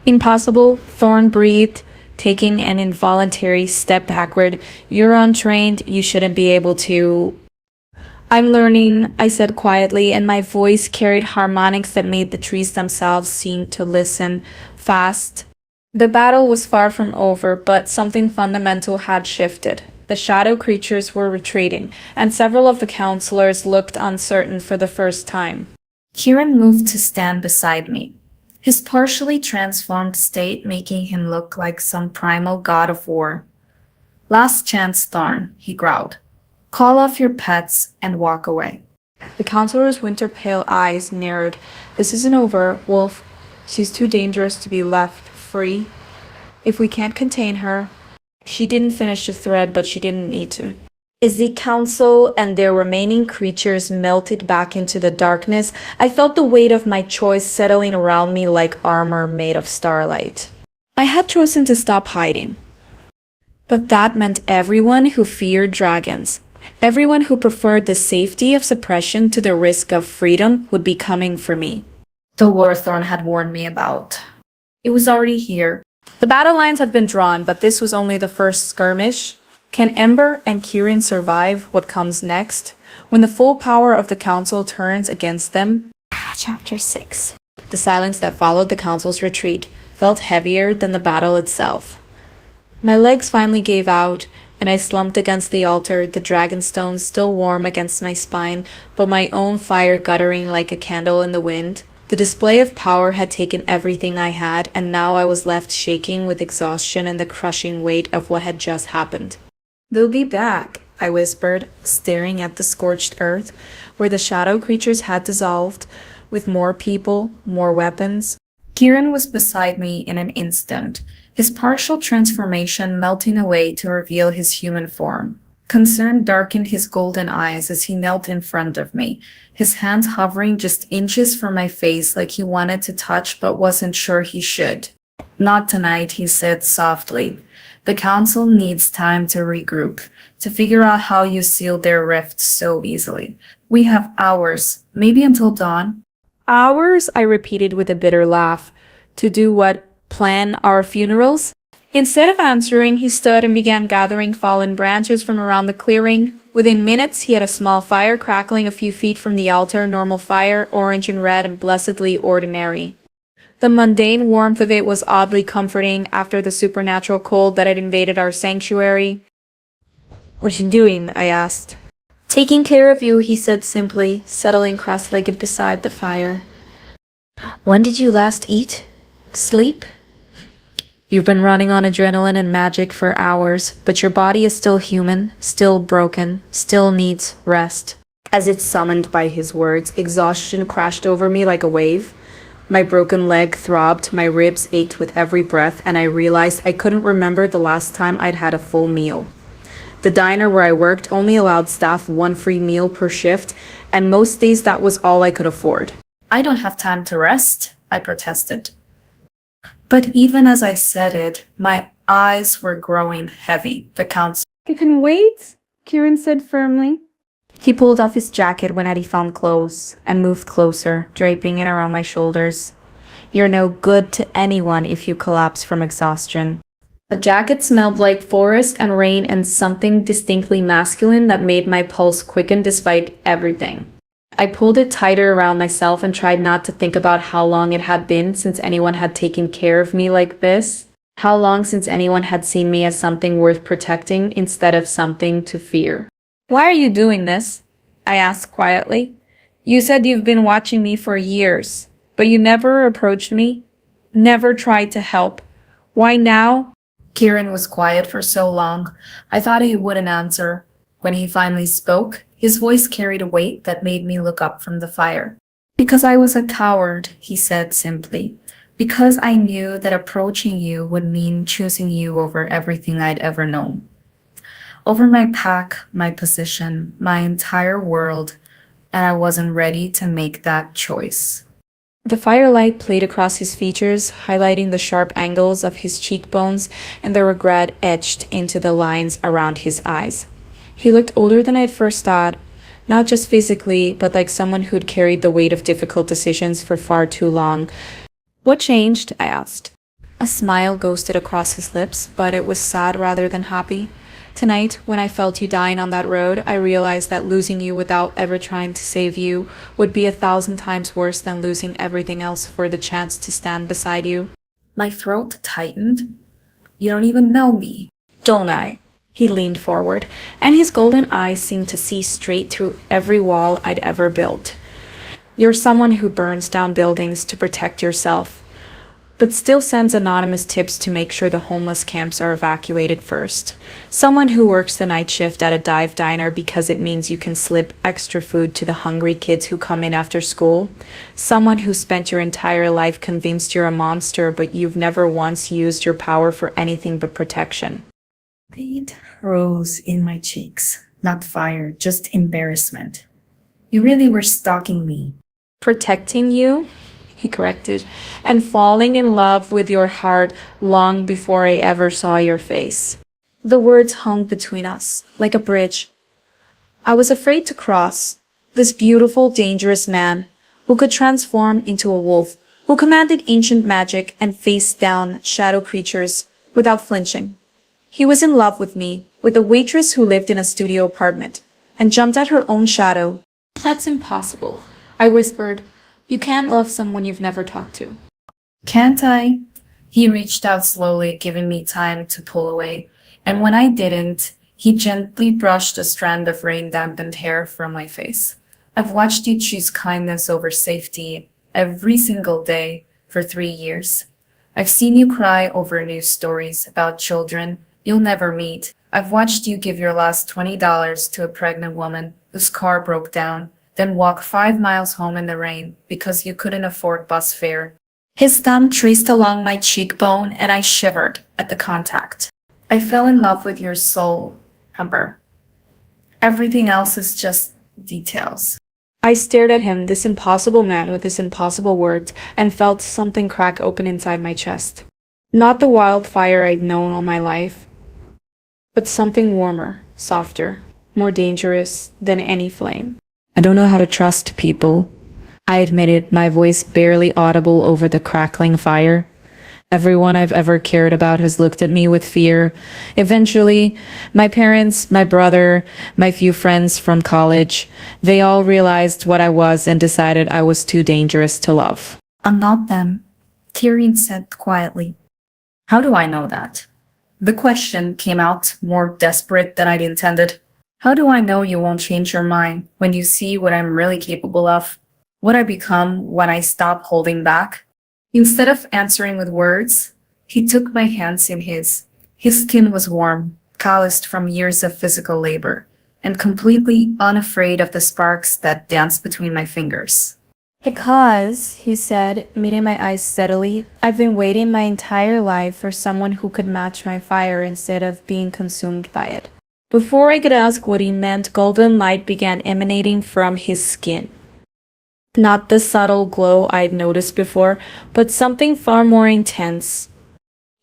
Impossible, Thorn breathed, taking an involuntary step backward. You're untrained, you shouldn't be able to. I'm learning, I said quietly, and my voice carried harmonics that made the trees themselves seem to listen. Fast. The battle was far from over, but something fundamental had shifted. The shadow creatures were retreating, and several of the counselors looked uncertain for the first time. Kieran moved to stand beside me, his partially transformed state making him look like some primal god of war. "Last chance, Thorn," he growled. "Call off your pets and walk away." The counselor's winter-pale eyes narrowed. This isn't over, Wolf. She's too dangerous to be left free. If we can't contain her. She didn't finish the thread, but she didn't need to. As the council and their remaining creatures melted back into the darkness, I felt the weight of my choice settling around me like armor made of starlight. I had chosen to stop hiding. But that meant everyone who feared dragons, everyone who preferred the safety of suppression to the risk of freedom would be coming for me. The war Thorn had warned me about. It was already here. The battle lines had been drawn, but this was only the first skirmish. Can Ember and Kieran survive what comes next? When the full power of the council turns against them? Chapter 6. The silence that followed the council's retreat felt heavier than the battle itself. My legs finally gave out, and I slumped against the altar, the dragon stones still warm against my spine, but my own fire guttering like a candle in the wind. The display of power had taken everything I had, and now I was left shaking with exhaustion and the crushing weight of what had just happened. "They'll be back," I whispered, staring at the scorched earth, where the shadow creatures had dissolved, with more people, more weapons. Kieran was beside me in an instant, his partial transformation melting away to reveal his human form. Concern darkened his golden eyes as he knelt in front of me, his hands hovering just inches from my face like he wanted to touch but wasn't sure he should. "Not tonight," he said softly. "The council needs time to regroup, to figure out how you sealed their rift so easily. We have hours, maybe until dawn." "Hours?" I repeated with a bitter laugh. "To do what? Plan our funerals?" Instead of answering, he stood and began gathering fallen branches from around the clearing. Within minutes, he had a small fire crackling a few feet from the altar, normal fire, orange and red and blessedly ordinary. The mundane warmth of it was oddly comforting after the supernatural cold that had invaded our sanctuary. "What are you doing?" I asked. "Taking care of you," he said simply, settling cross-legged beside the fire. "When did you last eat? Sleep?" "You've been running on adrenaline and magic for hours, but your body is still human, still broken, still needs rest." As if summoned by his words, exhaustion crashed over me like a wave. My broken leg throbbed, my ribs ached with every breath, and I realized I couldn't remember the last time I'd had a full meal. The diner where I worked only allowed staff one free meal per shift, and most days that was all I could afford. "I don't have time to rest," I protested. But even as I said it, my eyes were growing heavy. The council. "You can wait," Kieran said firmly. He pulled off his jacket when he found clothes and moved closer, draping it around my shoulders. "You're no good to anyone if you collapse from exhaustion." The jacket smelled like forest and rain and something distinctly masculine that made my pulse quicken despite everything. I pulled it tighter around myself and tried not to think about how long it had been since anyone had taken care of me like this. How long since anyone had seen me as something worth protecting instead of something to fear. "Why are you doing this?" I asked quietly. "You said you've been watching me for years, but you never approached me, never tried to help. Why now?" Kieran was quiet for so long, I thought he wouldn't answer. When he finally spoke, his voice carried a weight that made me look up from the fire. "Because I was a coward," he said simply. "Because I knew that approaching you would mean choosing you over everything I'd ever known. Over my pack, my position, my entire world. and I wasn't ready to make that choice. The firelight played across his features, highlighting the sharp angles of his cheekbones and the regret etched into the lines around his eyes. He looked older than I'd first thought, not just physically, but like someone who'd carried the weight of difficult decisions for far too long. "What changed?" I asked. A smile ghosted across his lips, but it was sad rather than happy. "Tonight, when I felt you dying on that road, I realized that losing you without ever trying to save you would be 1,000 times worse than losing everything else for the chance to stand beside you." My throat tightened. You don't even know me. "Don't I?" He leaned forward, and his golden eyes seemed to see straight through every wall I'd ever built. "You're someone who burns down buildings to protect yourself, but still sends anonymous tips to make sure the homeless camps are evacuated first. Someone who works the night shift at a dive diner because it means you can slip extra food to the hungry kids who come in after school. Someone who spent your entire life convinced you're a monster, but you've never once used your power for anything but protection." Pain rose in my cheeks. Not fire, just embarrassment. You really were stalking me. "Protecting you," he corrected, "and falling in love with your heart long before I ever saw your face." The words hung between us, like a bridge. I was afraid to cross. This beautiful, dangerous man, who could transform into a wolf, who commanded ancient magic and faced down shadow creatures without flinching. He was in love with me, with a waitress who lived in a studio apartment, and jumped at her own shadow. "That's impossible," I whispered. "You can't love someone you've never talked to." Can't I? He reached out slowly, giving me time to pull away. And when I didn't, he gently brushed a strand of rain-dampened hair from my face. I've watched you choose kindness over safety every single day for 3 years. I've seen you cry over news stories about children you'll never meet. I've watched you give your last $20 to a pregnant woman whose car broke down, then walk 5 miles home in the rain because you couldn't afford bus fare. His thumb traced along my cheekbone and I shivered at the contact. I fell in love with your soul, Amber. Everything else is just details. I stared at him, this impossible man with his impossible words, and felt something crack open inside my chest. Not the wildfire I'd known all my life, but something warmer, softer, more dangerous than any flame. "I don't know how to trust people," I admitted, my voice barely audible over the crackling fire. "Everyone I've ever cared about has looked at me with fear. Eventually, my parents, my brother, my few friends from college, they all realized what I was and decided I was too dangerous to love." I'm not them, Tyrion said quietly. How do I know that? The question came out more desperate than I'd intended. How do I know you won't change your mind when you see what I'm really capable of? What I become when I stop holding back? Instead of answering with words, he took my hands in his. His skin was warm, calloused from years of physical labor, and completely unafraid of the sparks that danced between my fingers. "Because," he said, meeting my eyes steadily, "I've been waiting my entire life for someone who could match my fire instead of being consumed by it." Before I could ask what he meant, golden light began emanating from his skin. Not the subtle glow I'd noticed before, but something far more intense.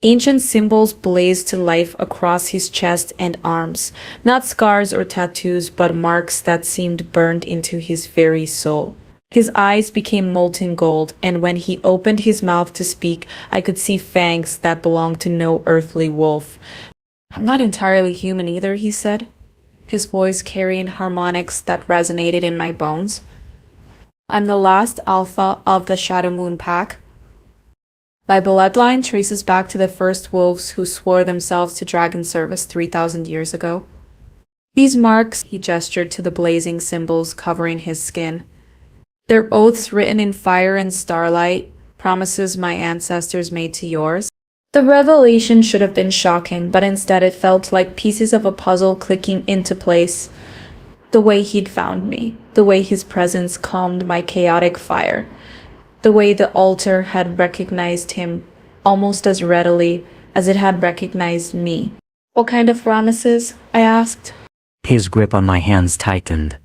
Ancient symbols blazed to life across his chest and arms, not scars or tattoos, but marks that seemed burned into his very soul. His eyes became molten gold, and when he opened his mouth to speak, I could see fangs that belonged to no earthly wolf. "I'm not entirely human either," he said, his voice carrying harmonics that resonated in my bones. "I'm the last alpha of the Shadow Moon Pack. My bloodline traces back to the first wolves who swore themselves to dragon service 3,000 years ago. These marks," he gestured to the blazing symbols covering his skin, "they're oaths written in fire and starlight, promises my ancestors made to yours." The revelation should have been shocking, but instead it felt like pieces of a puzzle clicking into place. The way he'd found me, the way his presence calmed my chaotic fire, the way the altar had recognized him almost as readily as it had recognized me. "What kind of promises?" I asked. His grip on my hands tightened.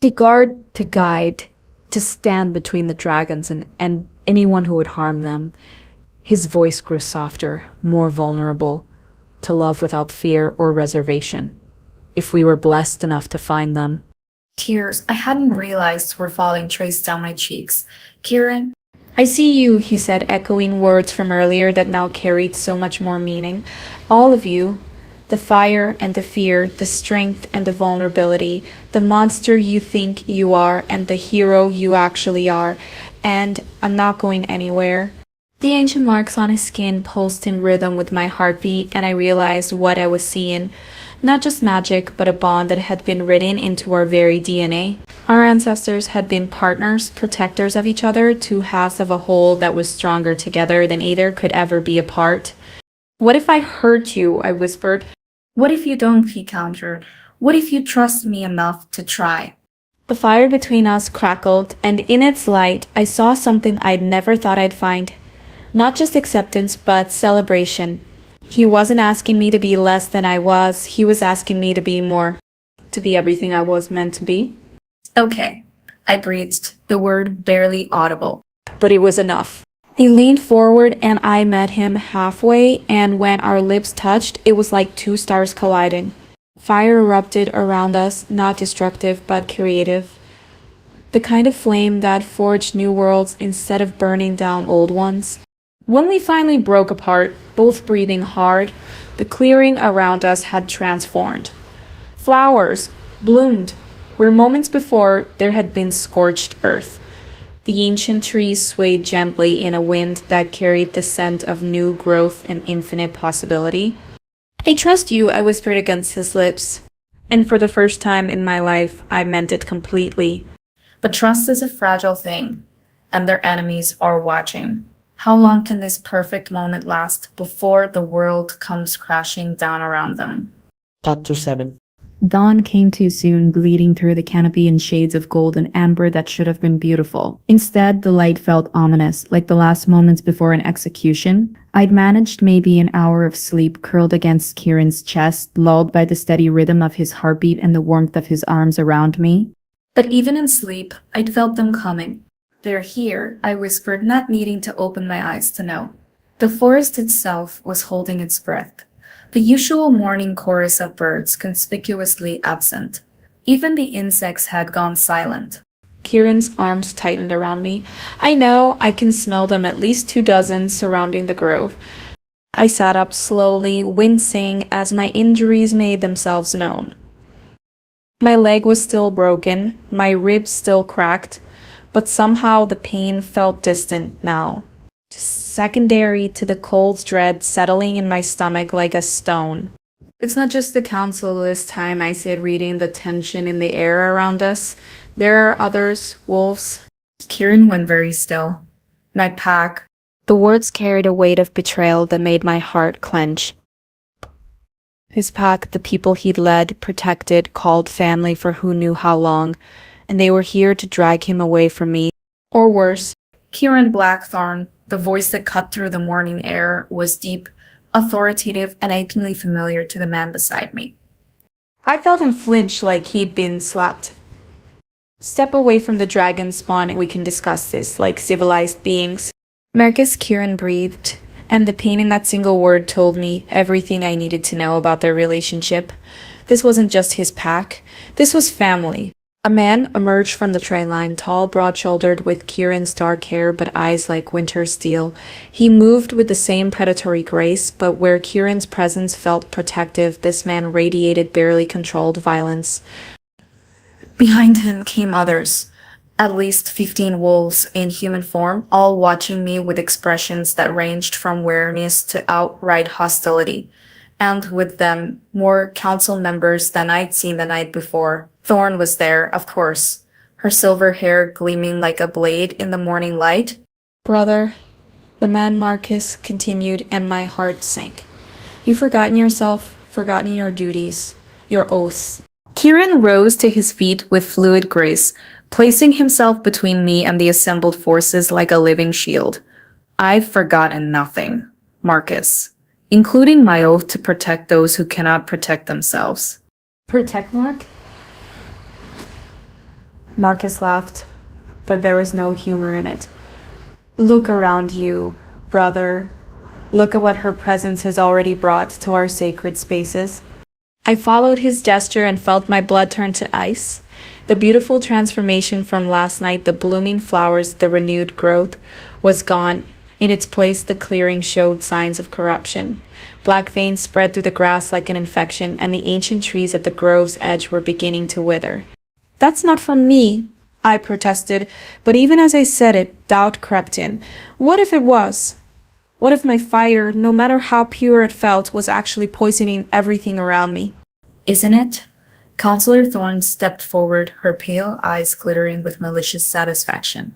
To guard, to guide, to stand between the dragons and anyone who would harm them. His voice grew softer, more vulnerable, to love without fear or reservation, if we were blessed enough to find them. Tears I hadn't realized were falling traced down my cheeks. Kieran, I see you, he said, echoing words from earlier that now carried so much more meaning. All of you, the fire and the fear, the strength and the vulnerability, the monster you think you are and the hero you actually are, and I'm not going anywhere. The ancient marks on his skin pulsed in rhythm with my heartbeat, and I realized what I was seeing. Not just magic, but a bond that had been written into our very DNA. Our ancestors had been partners, protectors of each other, two halves of a whole that was stronger together than either could ever be apart. What if I hurt you? I whispered. what if you don't? He countered. What if you trust me enough to try? The fire between us crackled, and in its light, I saw something I'd never thought I'd find. Not just acceptance, but celebration. He wasn't asking me to be less than I was, he was asking me to be more. To be everything I was meant to be. Okay, I breathed, the word barely audible. But it was enough. He leaned forward and I met him halfway, and when our lips touched, it was like two stars colliding. Fire erupted around us, not destructive, but creative. The kind of flame that forged new worlds instead of burning down old ones. When we finally broke apart, both breathing hard, the clearing around us had transformed. Flowers bloomed where moments before there had been scorched earth. The ancient trees swayed gently in a wind that carried the scent of new growth and infinite possibility. I trust you, I whispered against his lips. And for the first time in my life, I meant it completely. But trust is a fragile thing, and their enemies are watching. How long can this perfect moment last before the world comes crashing down around them? Chapter 7. Dawn came too soon, bleeding through the canopy in shades of gold and amber that should have been beautiful. Instead, the light felt ominous, like the last moments before an execution. I'd managed maybe an hour of sleep curled against Kieran's chest, lulled by the steady rhythm of his heartbeat and the warmth of his arms around me. But even in sleep, I'd felt them coming. They're here, I whispered, not needing to open my eyes to know. The forest itself was holding its breath. The usual morning chorus of birds conspicuously absent. Even the insects had gone silent. Kieran's arms tightened around me. I know, I can smell them, at least 24 surrounding the grove. I sat up slowly, wincing as my injuries made themselves known. My leg was still broken, my ribs still cracked, but somehow the pain felt distant now. Secondary to the cold dread settling in my stomach like a stone. It's not just the council this time, I said, reading the tension in the air around us. There are others, wolves. Kieran went very still. My pack. The words carried a weight of betrayal that made my heart clench. His pack, the people he'd led, protected, called family for who knew how long, and they were here to drag him away from me. Or worse. Kieran Blackthorn, the voice that cut through the morning air, was deep, authoritative, and achingly familiar to the man beside me. I felt him flinch like he'd been slapped. Step away from the dragon spawn and we can discuss this like civilized beings. Marcus, Kieran breathed, and the pain in that single word told me everything I needed to know about their relationship. This wasn't just his pack, this was family. A man emerged from the train line, tall, broad-shouldered, with Kieran's dark hair but eyes like winter steel. He moved with the same predatory grace, but where Kieran's presence felt protective, this man radiated barely controlled violence. Behind him came others, at least 15 wolves in human form, all watching me with expressions that ranged from wariness to outright hostility. And with them, more council members than I'd seen the night before. Thorn was there, of course, her silver hair gleaming like a blade in the morning light. Brother, the man Marcus continued, and my heart sank. You've forgotten yourself, forgotten your duties, your oaths. Kieran rose to his feet with fluid grace, placing himself between me and the assembled forces like a living shield. I've forgotten nothing, Marcus, including my oath to protect those who cannot protect themselves. Protect Mark? Marcus laughed, but there was no humor in it. Look around you, brother. Look at what her presence has already brought to our sacred spaces. I followed his gesture and felt my blood turn to ice. The beautiful transformation from last night, the blooming flowers, the renewed growth, was gone. In its place, the clearing showed signs of corruption. Black veins spread through the grass like an infection, and the ancient trees at the grove's edge were beginning to wither. "That's not from me," I protested, but even as I said it, doubt crept in. What if it was? What if my fire, no matter how pure it felt, was actually poisoning everything around me? Isn't it? Counselor Thorne stepped forward, her pale eyes glittering with malicious satisfaction.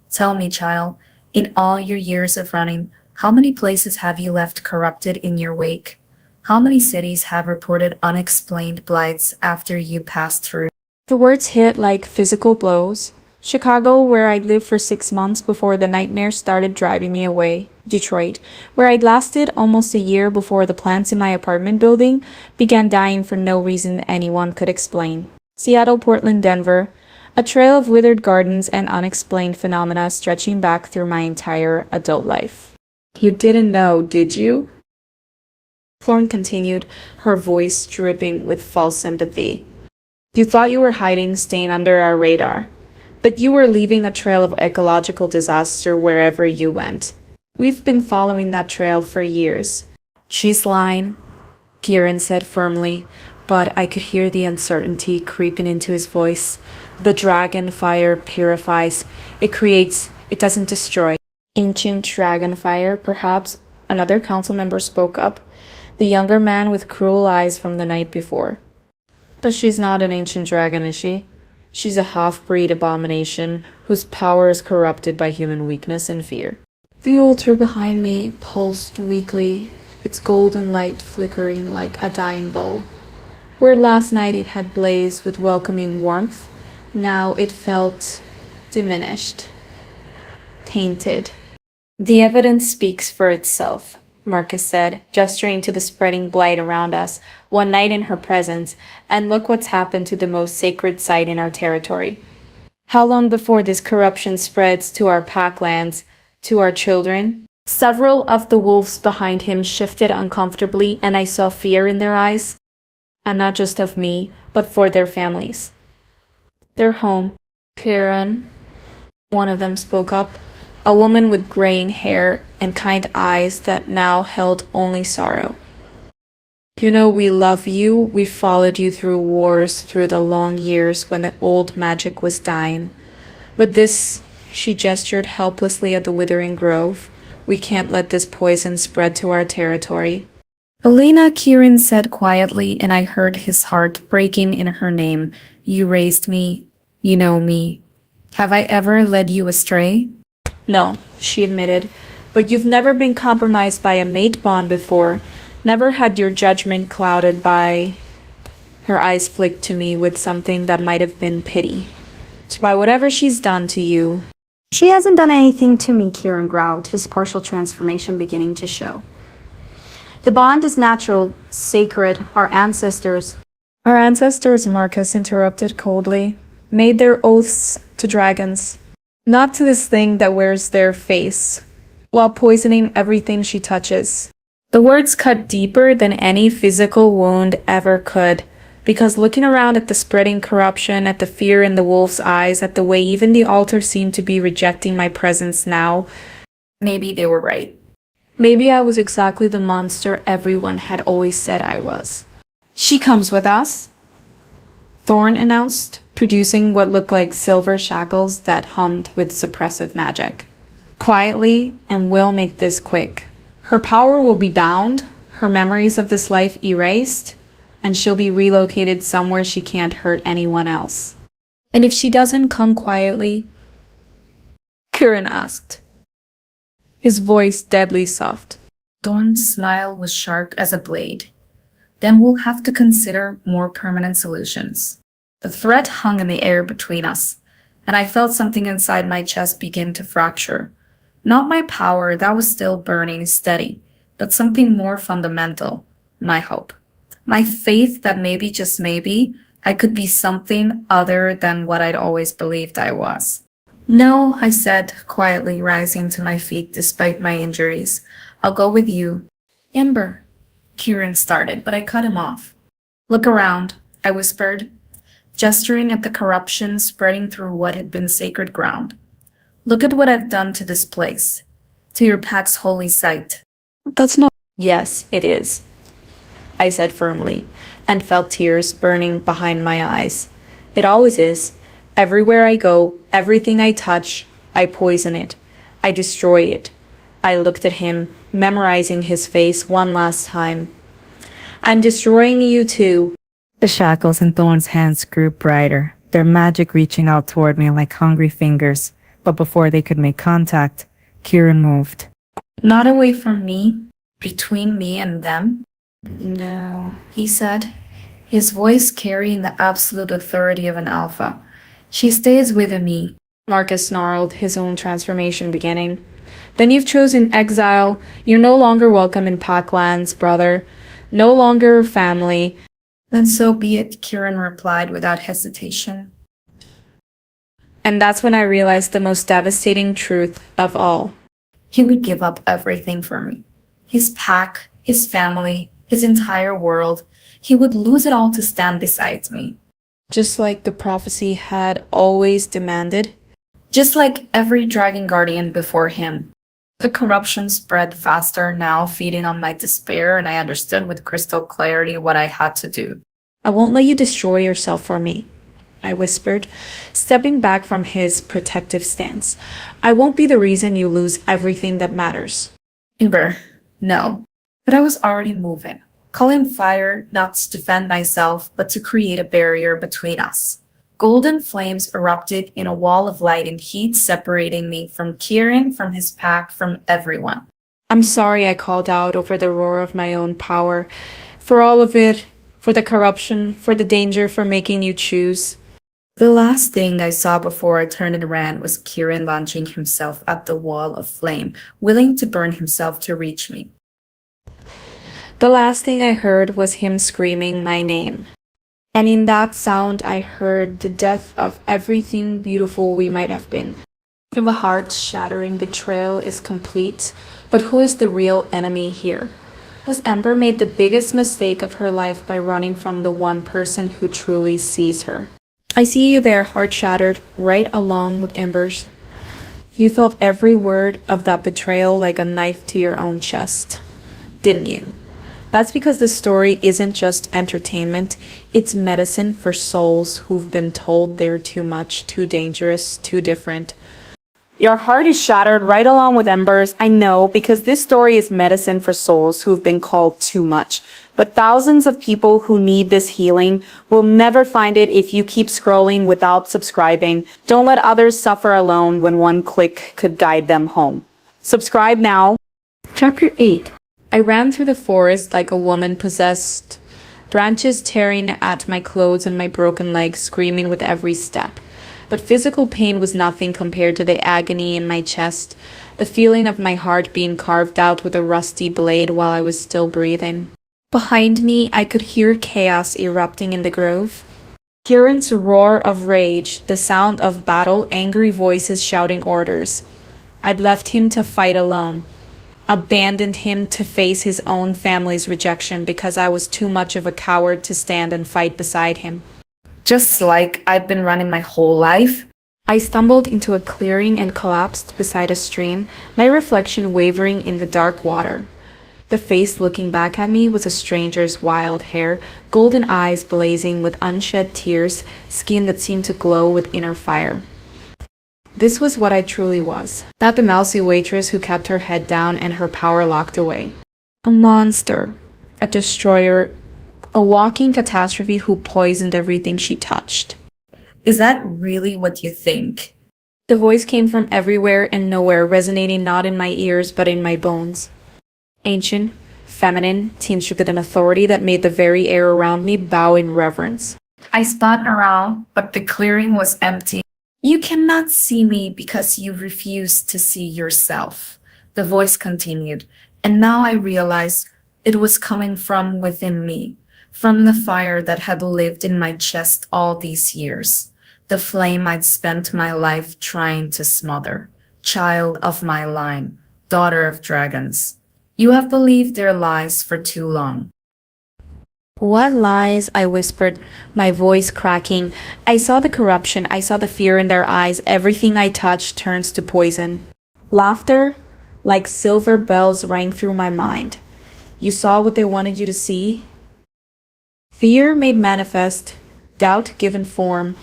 Tell me, child, in all your years of running, how many places have you left corrupted in your wake? How many cities have reported unexplained blights after you passed through? The words hit like physical blows. Chicago, where I'd lived for 6 months before the nightmare started driving me away. Detroit, where I'd lasted almost a year before the plants in my apartment building began dying for no reason anyone could explain. Seattle, Portland, Denver, a trail of withered gardens and unexplained phenomena stretching back through my entire adult life. You didn't know, did you? Thorne continued, her voice dripping with false sympathy. You thought you were hiding, staying under our radar. But you were leaving a trail of ecological disaster wherever you went. We've been following that trail for years. She's lying, Kieran said firmly, but I could hear the uncertainty creeping into his voice. The dragon fire purifies. It creates, it doesn't destroy. Ancient dragon fire, perhaps? Another council member spoke up, the younger man with cruel eyes from the night before. But she's not an ancient dragon, is she? She's a half-breed abomination whose power is corrupted by human weakness and fear. The altar behind me pulsed weakly, its golden light flickering like a dying bowl. Where last night it had blazed with welcoming warmth, now it felt diminished, tainted. The evidence speaks for itself, Marcus said, gesturing to the spreading blight around us, one night in her presence, and look what's happened to the most sacred site in our territory. How long before this corruption spreads to our packlands, to our children? Several of the wolves behind him shifted uncomfortably, and I saw fear in their eyes. And not just of me, but for their families. Their home. Kieran, one of them spoke up, a woman with graying hair and kind eyes that now held only sorrow. You know, we love you. We followed you through wars, through the long years when the old magic was dying. But this, she gestured helplessly at the withering grove. We can't let this poison spread to our territory. Elena, Kieran said quietly, and I heard his heart breaking in her name. You raised me. You know me. Have I ever led you astray? No, she admitted, but you've never been compromised by a mate bond before. Never had your judgment clouded by... Her eyes flicked to me with something that might have been pity. By whatever she's done to you. She hasn't done anything to me, Kieran growled, his partial transformation beginning to show. The bond is natural, sacred, our ancestors. Our ancestors, Marcus interrupted coldly, made their oaths to dragons. Not to this thing that wears their face, while poisoning everything she touches. The words cut deeper than any physical wound ever could, because looking around at the spreading corruption, at the fear in the wolf's eyes, at the way even the altar seemed to be rejecting my presence now, maybe they were right. Maybe I was exactly the monster everyone had always said I was. She comes with us, Thorne announced, producing what looked like silver shackles that hummed with suppressive magic. Quietly, and we'll make this quick. Her power will be bound, her memories of this life erased, and she'll be relocated somewhere she can't hurt anyone else. And if she doesn't come quietly? Kieran asked, his voice deadly soft. Thorne's smile was sharp as a blade. Then we'll have to consider more permanent solutions. The threat hung in the air between us, and I felt something inside my chest begin to fracture. Not my power, that was still burning steady, but something more fundamental, my hope. My faith that maybe, just maybe, I could be something other than what I'd always believed I was. No, I said, quietly rising to my feet despite my injuries. I'll go with you. Ember, Kieran started, but I cut him off. Look around, I whispered, gesturing at the corruption spreading through what had been sacred ground. Look at what I've done to this place, to your pack's holy site. That's not. Yes, it is, I said firmly, and felt tears burning behind my eyes. It always is. Everywhere I go, everything I touch, I poison it. I destroy it. I looked at him, memorizing his face one last time. I'm destroying you too. The shackles in Thorn's hands grew brighter, their magic reaching out toward me like hungry fingers. But before they could make contact, Kieran moved. Not away from me, between me and them. No, he said, his voice carrying the absolute authority of an alpha. She stays with me. Marcus snarled, his own transformation beginning. Then you've chosen exile. You're no longer welcome in Packlands, brother. No longer family. Then so be it, Kieran replied without hesitation. And that's when I realized the most devastating truth of all. He would give up everything for me. His pack, his family, his entire world. He would lose it all to stand beside me. Just like the prophecy had always demanded. Just like every dragon guardian before him. The corruption spread faster now, feeding on my despair, and I understood with crystal clarity what I had to do. I won't let you destroy yourself for me, I whispered, stepping back from his protective stance. I won't be the reason you lose everything that matters. Ember, no. But I was already moving. Calling fire not to defend myself, but to create a barrier between us. Golden flames erupted in a wall of light and heat separating me from Kieran, from his pack, from everyone. I'm sorry, I called out over the roar of my own power. For all of it, for the corruption, for the danger, for making you choose. The last thing I saw before I turned and ran was Kieran launching himself at the wall of flame, willing to burn himself to reach me. The last thing I heard was him screaming my name. And in that sound, I heard the death of everything beautiful we might have been. The heart-shattering betrayal is complete, but who is the real enemy here? Has Ember made the biggest mistake of her life by running from the one person who truly sees her? I see you there, heart-shattered, right along with Ember's. You felt every word of that betrayal like a knife to your own chest, didn't you? That's because the story isn't just entertainment, it's medicine for souls who've been told they're too much, too dangerous, too different. Your heart is shattered right along with Ember's, I know, because this story is medicine for souls who've been called too much. But thousands of people who need this healing will never find it if you keep scrolling without subscribing. Don't let others suffer alone when one click could guide them home. Subscribe now. Chapter 8. I ran through the forest like a woman possessed, branches tearing at my clothes and my broken legs, screaming with every step. But physical pain was nothing compared to the agony in my chest, the feeling of my heart being carved out with a rusty blade while I was still breathing. Behind me, I could hear chaos erupting in the grove. Kieran's roar of rage, the sound of battle, angry voices shouting orders. I'd left him to fight alone. Abandoned him to face his own family's rejection because I was too much of a coward to stand and fight beside him. Just like I'd been running my whole life. I stumbled into a clearing and collapsed beside a stream, my reflection wavering in the dark water. The face looking back at me was a stranger's wild hair, golden eyes blazing with unshed tears, skin that seemed to glow with inner fire. This was what I truly was. Not the mousy waitress who kept her head down and her power locked away. A monster. A destroyer. A walking catastrophe who poisoned everything she touched. Is that really what you think? The voice came from everywhere and nowhere, resonating not in my ears but in my bones. Ancient, feminine, tinged with an authority that made the very air around me bow in reverence. I spun around, but the clearing was empty. You cannot see me because you refuse to see yourself, the voice continued, and now I realized it was coming from within me, from the fire that had lived in my chest all these years, the flame I'd spent my life trying to smother. Child of my line, daughter of dragons, you have believed their lies for too long. What lies? I whispered, my voice cracking. I saw the corruption. I saw the fear in their eyes. Everything I touched turns to poison. Laughter, like silver bells, rang through my mind. You saw what they wanted you to see? Fear made manifest, doubt given form.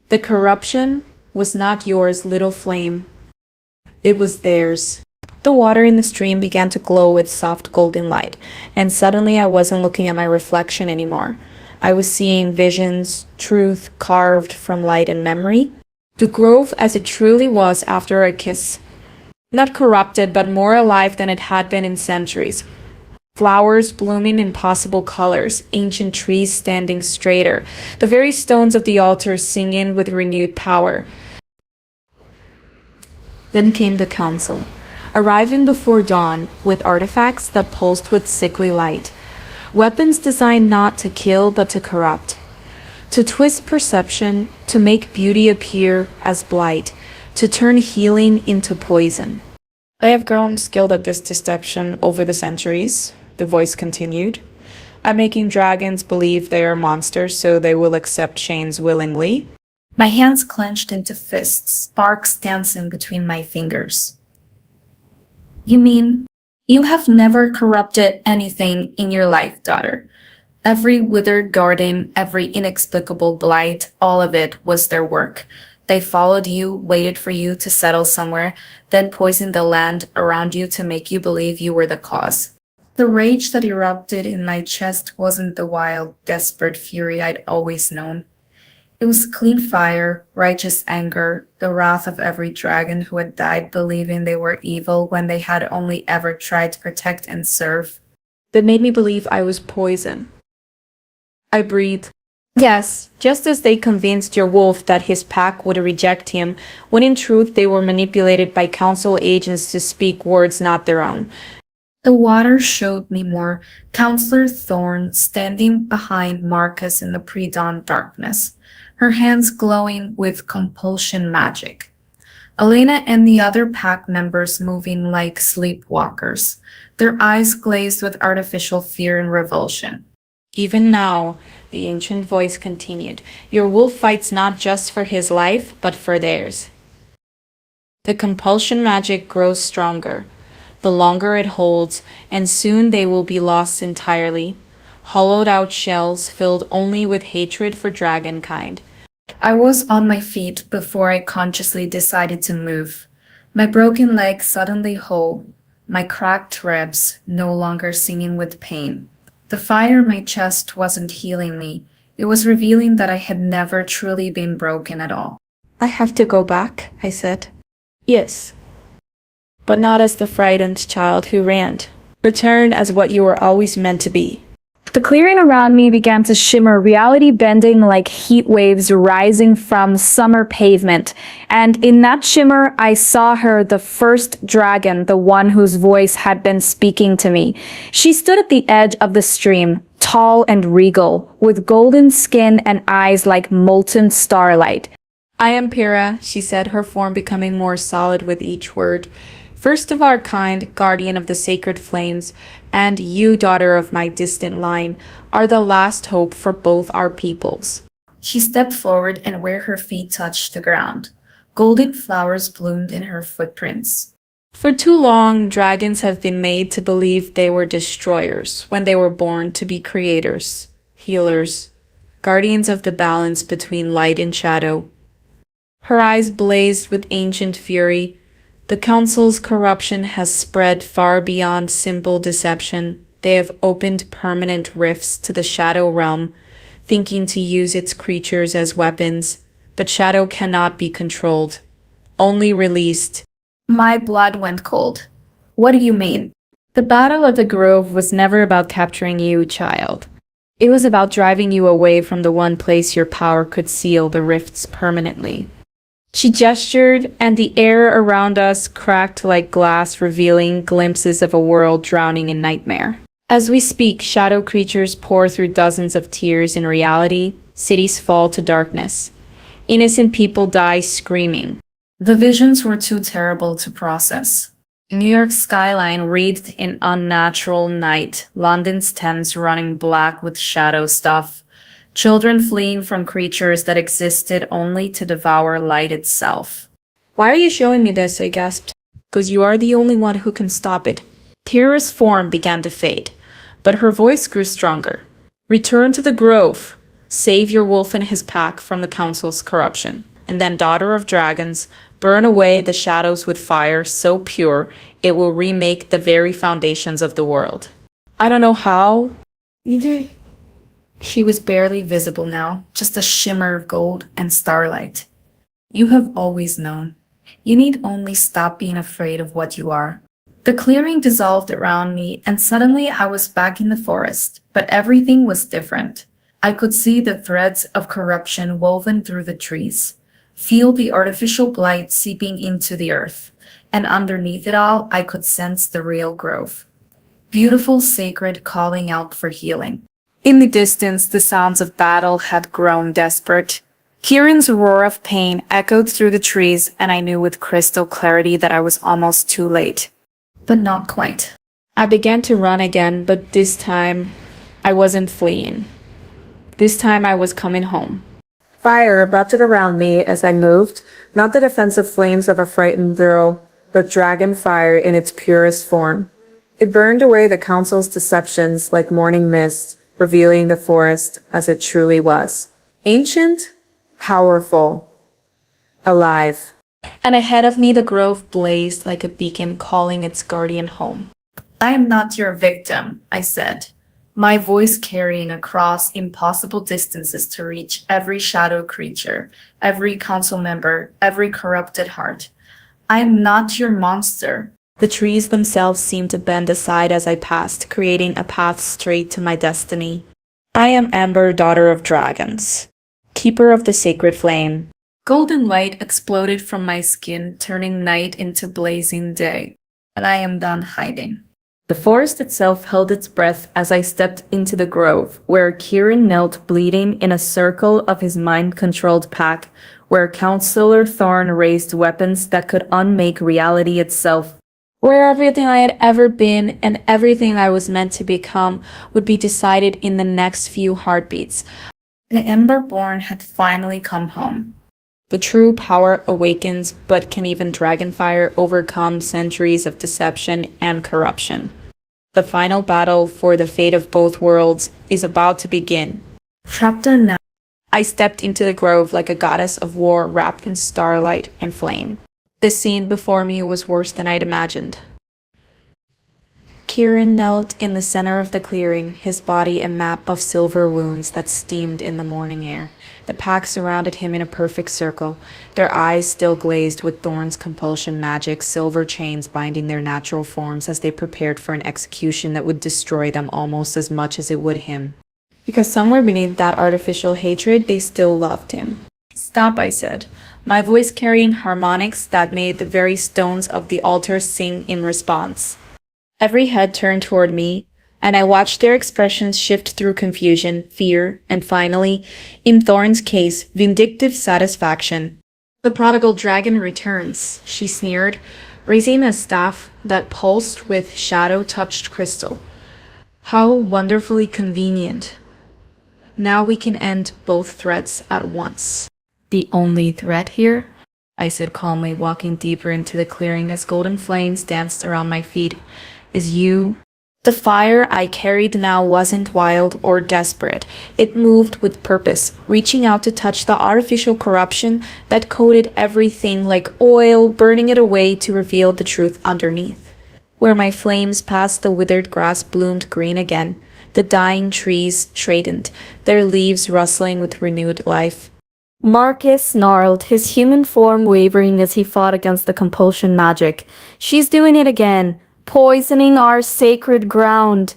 The corruption was not yours, little flame. It was theirs. The water in the stream began to glow with soft golden light, and suddenly I wasn't looking at my reflection anymore. I was seeing visions, truth carved from light and memory. The grove as it truly was after a kiss. Not corrupted, but more alive than it had been in centuries. Flowers blooming in possible colors, ancient trees standing straighter, the very stones of the altar singing with renewed power. Then came the council, arriving before dawn with artifacts that pulsed with sickly light. Weapons designed not to kill but to corrupt, to twist perception, to make beauty appear as blight, to turn healing into poison. I have grown skilled at this deception over the centuries, the voice continued. I'm making dragons believe they are monsters so they will accept chains willingly. My hands clenched into fists, sparks dancing between my fingers. You mean, you have never corrupted anything in your life, daughter? Every withered garden, every inexplicable blight, all of it was their work. They followed you, waited for you to settle somewhere, then poisoned the land around you to make you believe you were the cause. The rage that erupted in my chest wasn't the wild, desperate fury I'd always known. It was clean fire, righteous anger, the wrath of every dragon who had died believing they were evil when they had only ever tried to protect and serve. That made me believe I was poison. I breathed. Yes, Just as they convinced your wolf that his pack would reject him, when in truth they were manipulated by council agents to speak words not their own. The water showed me more. Counselor Thorne standing behind Marcus in the pre-dawn darkness, her hands glowing with compulsion magic. Elena and the other pack members moving like sleepwalkers, their eyes glazed with artificial fear and revulsion. Even now, the ancient voice continued, your wolf fights not just for his life, but for theirs. The compulsion magic grows stronger, the longer it holds, and soon they will be lost entirely, hollowed out shells filled only with hatred for dragonkind. I was on my feet before I consciously decided to move. My broken leg suddenly whole, my cracked ribs no longer singing with pain. The fire in my chest wasn't healing me. It was revealing that I had never truly been broken at all. I have to go back, I said. Yes, but not as the frightened child who ran. Return as what you were always meant to be. The clearing around me began to shimmer, reality bending like heat waves rising from summer pavement. And in that shimmer, I saw her, the first dragon, the one whose voice had been speaking to me. She stood at the edge of the stream, tall and regal, with golden skin and eyes like molten starlight. I am Pyrrha, she said, her form becoming more solid with each word. First of our kind, guardian of the sacred flames, and you, daughter of my distant line, are the last hope for both our peoples. She stepped forward and where her feet touched the ground, golden flowers bloomed in her footprints. For too long, dragons have been made to believe they were destroyers when they were born to be creators, healers, guardians of the balance between light and shadow. Her eyes blazed with ancient fury. The council's corruption has spread far beyond simple deception. They have opened permanent rifts to the shadow realm, thinking to use its creatures as weapons. But shadow cannot be controlled, only released. My blood went cold. What do you mean? The Battle of the Grove was never about capturing you, child. It was about driving you away from the one place your power could seal the rifts permanently. She gestured, and the air around us cracked like glass, revealing glimpses of a world drowning in nightmare. As we speak, shadow creatures pour through dozens of tears. In reality, cities fall to darkness. Innocent people die screaming. The visions were too terrible to process. New York's skyline wreathed in unnatural night, London's Thames running black with shadow stuff, children fleeing from creatures that existed only to devour light itself. Why are you showing me this? I gasped. Because you are the only one who can stop it. Tira's form began to fade, but her voice grew stronger. Return to the grove. Save your wolf and his pack from the council's corruption. And then, daughter of dragons, burn away the shadows with fire so pure it will remake the very foundations of the world. I don't know how. Either. She was barely visible now, just a shimmer of gold and starlight. You have always known. You need only stop being afraid of what you are. The clearing dissolved around me, and suddenly I was back in the forest, but everything was different. I could see the threads of corruption woven through the trees, feel the artificial blight seeping into the earth, and underneath it all, I could sense the real grove. Beautiful, sacred, calling out for healing. In the distance, the sounds of battle had grown desperate. Kieran's roar of pain echoed through the trees, and I knew with crystal clarity that I was almost too late. But not quite. I began to run again, but this time I wasn't fleeing. This time I was coming home. Fire erupted around me as I moved, not the defensive flames of a frightened girl, but dragon fire in its purest form. It burned away the council's deceptions like morning mist, revealing the forest as it truly was. Ancient, powerful, alive. And ahead of me the grove blazed like a beacon calling its guardian home. I am not your victim, I said, my voice carrying across impossible distances to reach every shadow creature, every council member, every corrupted heart. I am not your monster. The trees themselves seemed to bend aside as I passed, creating a path straight to my destiny. I am Amber, daughter of dragons, keeper of the sacred flame. Golden light exploded from my skin, turning night into blazing day, and I am done hiding. The forest itself held its breath as I stepped into the grove, where Kieran knelt bleeding in a circle of his mind-controlled pack, where Councillor Thorn raised weapons that could unmake reality itself. Where everything I had ever been and everything I was meant to become would be decided in the next few heartbeats. The Emberborn had finally come home. The true power awakens, but can even Dragonfire overcome centuries of deception and corruption? The final battle for the fate of both worlds is about to begin. Chapter 9. I stepped into the grove like a goddess of war wrapped in starlight and flame. The scene before me was worse than I'd imagined. Kieran knelt in the center of the clearing, his body a map of silver wounds that steamed in the morning air. The pack surrounded him in a perfect circle, their eyes still glazed with Thorn's compulsion magic, silver chains binding their natural forms as they prepared for an execution that would destroy them almost as much as it would him. Because somewhere beneath that artificial hatred, they still loved him. Stop, I said, my voice carrying harmonics that made the very stones of the altar sing in response. Every head turned toward me, and I watched their expressions shift through confusion, fear, and finally, in Thorn's case, vindictive satisfaction. The prodigal dragon returns, she sneered, raising a staff that pulsed with shadow-touched crystal. How wonderfully convenient. Now we can end both threats at once. The only threat here? I said calmly, walking deeper into the clearing as golden flames danced around my feet. Is you. The fire I carried now wasn't wild or desperate. It moved with purpose, reaching out to touch the artificial corruption that coated everything like oil, burning it away to reveal the truth underneath. Where my flames passed, the withered grass bloomed green again. The dying trees straightened, their leaves rustling with renewed life. Marcus snarled, his human form wavering as he fought against the compulsion magic. She's doing it again. Poisoning our sacred ground.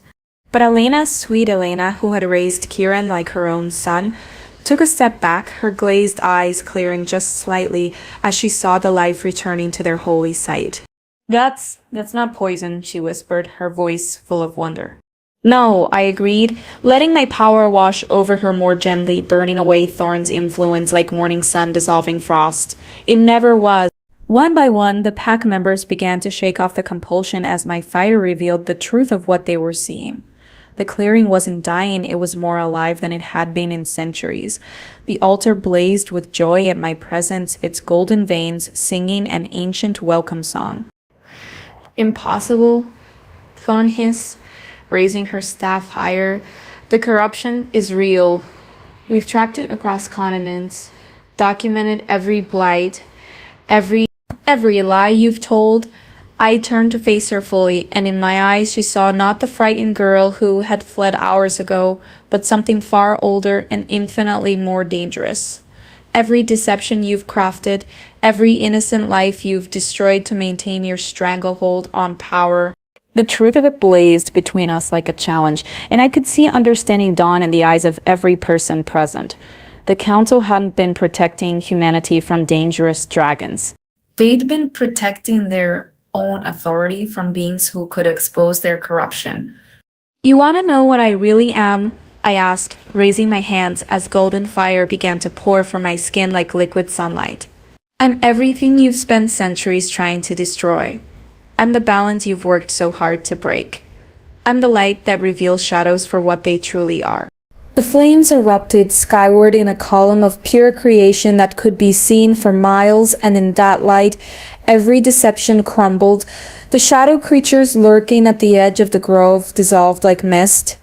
But Elena, sweet Elena, who had raised Kieran like her own son, took a step back, her glazed eyes clearing just slightly as she saw the life returning to their holy site. That's not poison, she whispered, her voice full of wonder. No, I agreed, letting my power wash over her more gently, burning away Thorn's influence like morning sun dissolving frost. It never was. One by one, the pack members began to shake off the compulsion as my fire revealed the truth of what they were seeing. The clearing wasn't dying, it was more alive than it had been in centuries. The altar blazed with joy at my presence, its golden veins singing an ancient welcome song. Impossible, Thorn hissed, raising her staff higher. The corruption is real. We've tracked it across continents, documented every blight, every lie you've told. I turned to face her fully, and in my eyes she saw not the frightened girl who had fled hours ago, but something far older and infinitely more dangerous. Every deception you've crafted, every innocent life you've destroyed to maintain your stranglehold on power. The truth of it blazed between us like a challenge, and I could see understanding dawn in the eyes of every person present. The council hadn't been protecting humanity from dangerous dragons. They'd been protecting their own authority from beings who could expose their corruption. You want to know what I really am? I asked, raising my hands as golden fire began to pour from my skin like liquid sunlight. I'm everything you've spent centuries trying to destroy. I'm the balance you've worked so hard to break. I'm the light that reveals shadows for what they truly are. The flames erupted skyward in a column of pure creation that could be seen for miles, and in that light, every deception crumbled. The shadow creatures lurking at the edge of the grove dissolved like mist.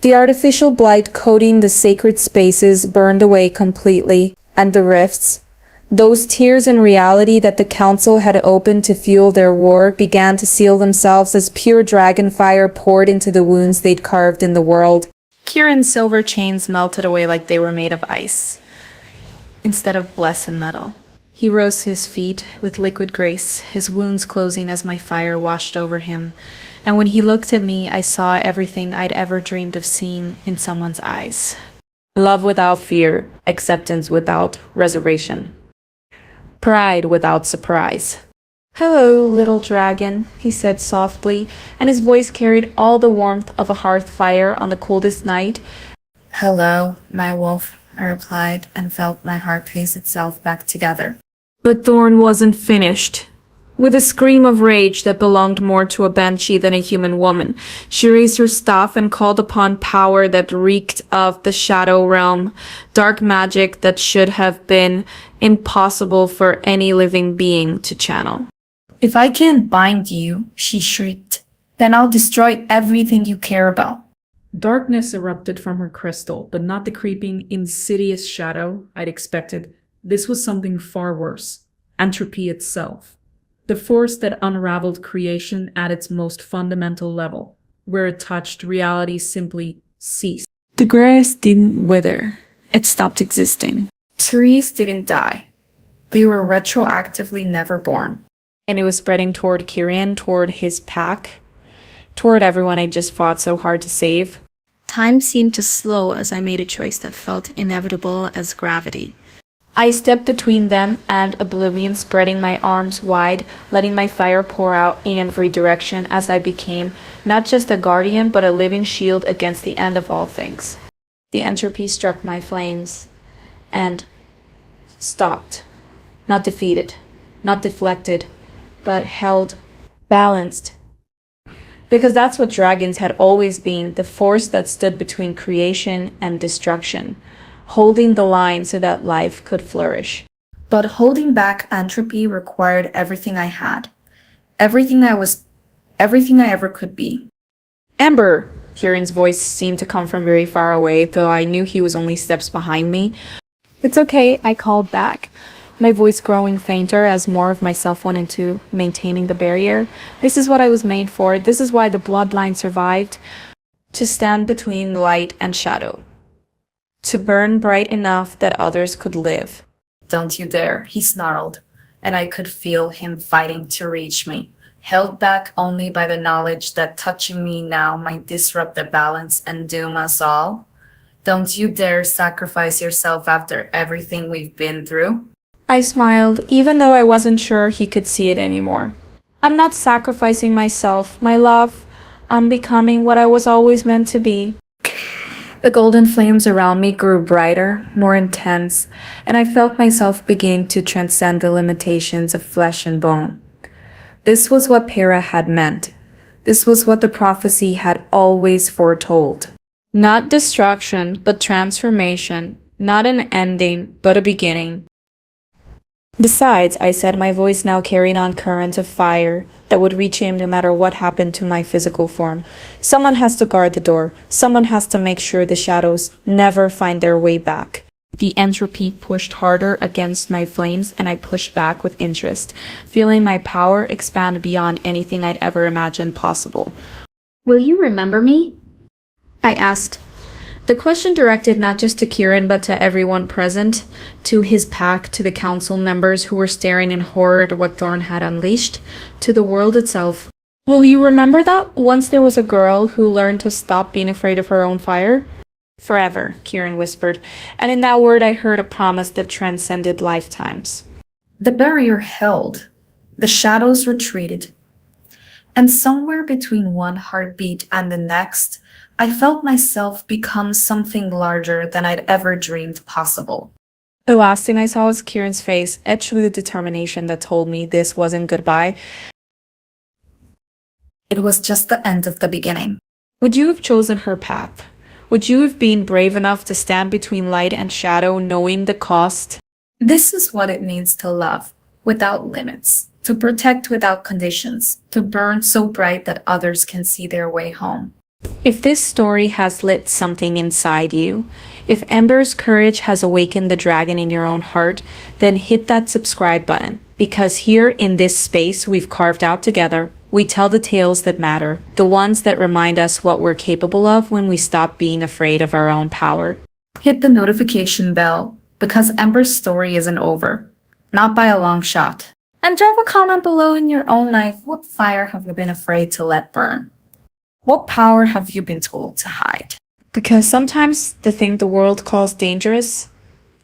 The artificial blight coating the sacred spaces burned away completely, and the rifts, those tears in reality that the council had opened to fuel their war, began to seal themselves as pure dragon fire poured into the wounds they'd carved in the world. Kieran's silver chains melted away like they were made of ice, instead of blessed metal. He rose to his feet with liquid grace, his wounds closing as my fire washed over him. And when he looked at me, I saw everything I'd ever dreamed of seeing in someone's eyes. Love without fear, acceptance without reservation, pride without surprise. "Hello, little dragon," he said softly, and his voice carried all the warmth of a hearth fire on the coldest night. "Hello, my wolf," I replied, and felt my heart pace itself back together. But Thorn wasn't finished. With a scream of rage that belonged more to a banshee than a human woman, she raised her staff and called upon power that reeked of the shadow realm, dark magic that should have been impossible for any living being to channel. "If I can't bind you," she shrieked, "then I'll destroy everything you care about." Darkness erupted from her crystal, but not the creeping, insidious shadow I'd expected. This was something far worse. Entropy itself. The force that unraveled creation at its most fundamental level, where it touched reality simply ceased. The grass didn't wither. It stopped existing. Trees didn't die. They were retroactively never born. And it was spreading toward Kieran, toward his pack, toward everyone I just fought so hard to save. Time seemed to slow as I made a choice that felt inevitable as gravity. I stepped between them and oblivion, spreading my arms wide, letting my fire pour out in every direction as I became not just a guardian, but a living shield against the end of all things. The entropy struck my flames and stopped, not defeated, not deflected, but held, balanced. Because that's what dragons had always been, the force that stood between creation and destruction, holding the line so that life could flourish. But holding back entropy required everything I had. Everything I ever could be. "Ember!" Kieran's voice seemed to come from very far away, though I knew he was only steps behind me. "It's okay," I called back, my voice growing fainter as more of myself went into maintaining the barrier. "This is what I was made for. This is why the bloodline survived. To stand between light and shadow. To burn bright enough that others could live." "Don't you dare," he snarled, and I could feel him fighting to reach me, held back only by the knowledge that touching me now might disrupt the balance and doom us all. "Don't you dare sacrifice yourself after everything we've been through." I smiled, even though I wasn't sure he could see it anymore. "I'm not sacrificing myself, my love. I'm becoming what I was always meant to be. The golden flames around me grew brighter, more intense, and I felt myself beginning to transcend the limitations of flesh and bone. This was what Para had meant. This was what the prophecy had always foretold. Not destruction, but transformation. Not an ending, but a beginning. Besides, I said, my voice now carried on currents of fire that would reach him no matter what happened to my physical form. Someone has to guard the door. Someone has to make sure the shadows never find their way back. The entropy pushed harder against my flames, and I pushed back with interest, feeling my power expand beyond anything I'd ever imagined possible. Will you remember me? I asked. The question directed not just to Kieran but to everyone present, to his pack, to the council members who were staring in horror at what Thorn had unleashed, to the world itself. Will you remember that once there was a girl who learned to stop being afraid of her own fire? Forever, Kieran whispered, and in that word I heard a promise that transcended lifetimes. The barrier held. The shadows retreated. And somewhere between one heartbeat and the next, I felt myself become something larger than I'd ever dreamed possible. The last thing I saw was Kieran's face, etched with the determination that told me this wasn't goodbye. It was just the end of the beginning. Would you have chosen her path? Would you have been brave enough to stand between light and shadow, knowing the cost? This is what it means to love, without limits, to protect without conditions, to burn so bright that others can see their way home. If this story has lit something inside you, if Ember's courage has awakened the dragon in your own heart, then hit that subscribe button. Because here in this space we've carved out together, we tell the tales that matter, the ones that remind us what we're capable of when we stop being afraid of our own power. Hit the notification bell, because Ember's story isn't over. Not by a long shot. And drop a comment below in your own life. What fire have you been afraid to let burn? What power have you been told to hide? Because sometimes the thing the world calls dangerous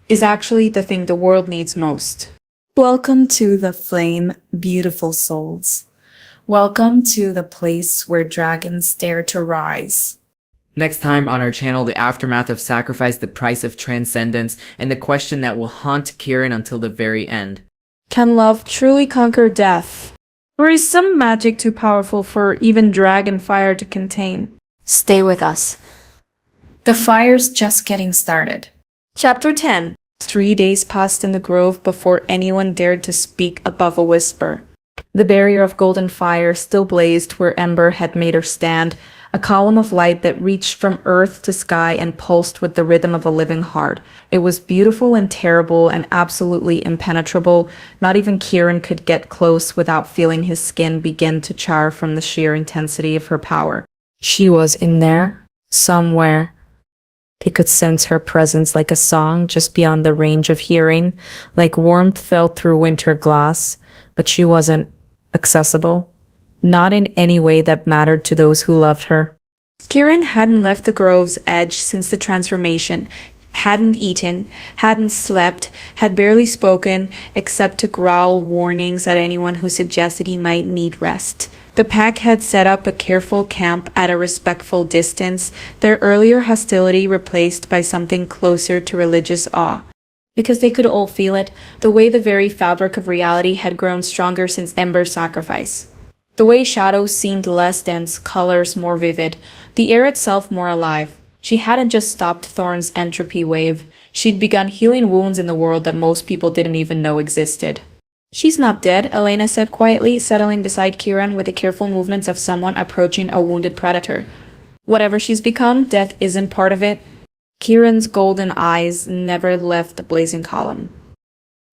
is actually the thing the world needs most. Welcome to the flame, beautiful souls. Welcome to the place where dragons dare to rise. Next time on our channel, the aftermath of sacrifice, the price of transcendence, and the question that will haunt Kieran until the very end. Can love truly conquer death? Or is some magic too powerful for even dragon fire to contain? Stay with us. The fire's just getting started. Chapter 10. 3 days passed in the grove before anyone dared to speak above a whisper. The barrier of golden fire still blazed where Ember had made her stand, a column of light that reached from earth to sky and pulsed with the rhythm of a living heart. It was beautiful and terrible and absolutely impenetrable. Not even Kieran could get close without feeling his skin begin to char from the sheer intensity of her power. She was in there, somewhere. He could sense her presence like a song just beyond the range of hearing, like warmth felt through winter glass, but she wasn't accessible. Not in any way that mattered to those who loved her. Kieran hadn't left the grove's edge since the transformation, hadn't eaten, hadn't slept, had barely spoken, except to growl warnings at anyone who suggested he might need rest. The pack had set up a careful camp at a respectful distance, their earlier hostility replaced by something closer to religious awe. Because they could all feel it, the way the very fabric of reality had grown stronger since Ember's sacrifice. The way shadows seemed less dense, colors more vivid, the air itself more alive. She hadn't just stopped Thorn's entropy wave, she'd begun healing wounds in the world that most people didn't even know existed. She's not dead, Elena said quietly, settling beside Kieran with the careful movements of someone approaching a wounded predator. Whatever she's become, death isn't part of it. Kieran's golden eyes never left the blazing column.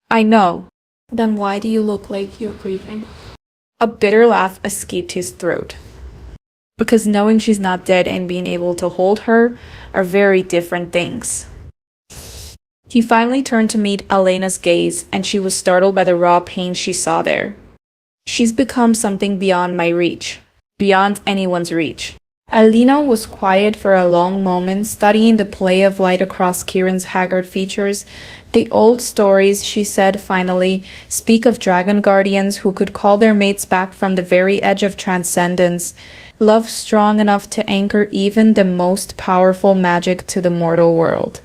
I know. Then why do you look like you're grieving? A bitter laugh escaped his throat. Because knowing she's not dead and being able to hold her are very different things. He finally turned to meet Elena's gaze, and she was startled by the raw pain she saw there. She's become something beyond my reach. Beyond anyone's reach. Alina was quiet for a long moment, studying the play of light across Kieran's haggard features. The old stories, she said finally, speak of dragon guardians who could call their mates back from the very edge of transcendence. Love strong enough to anchor even the most powerful magic to the mortal world.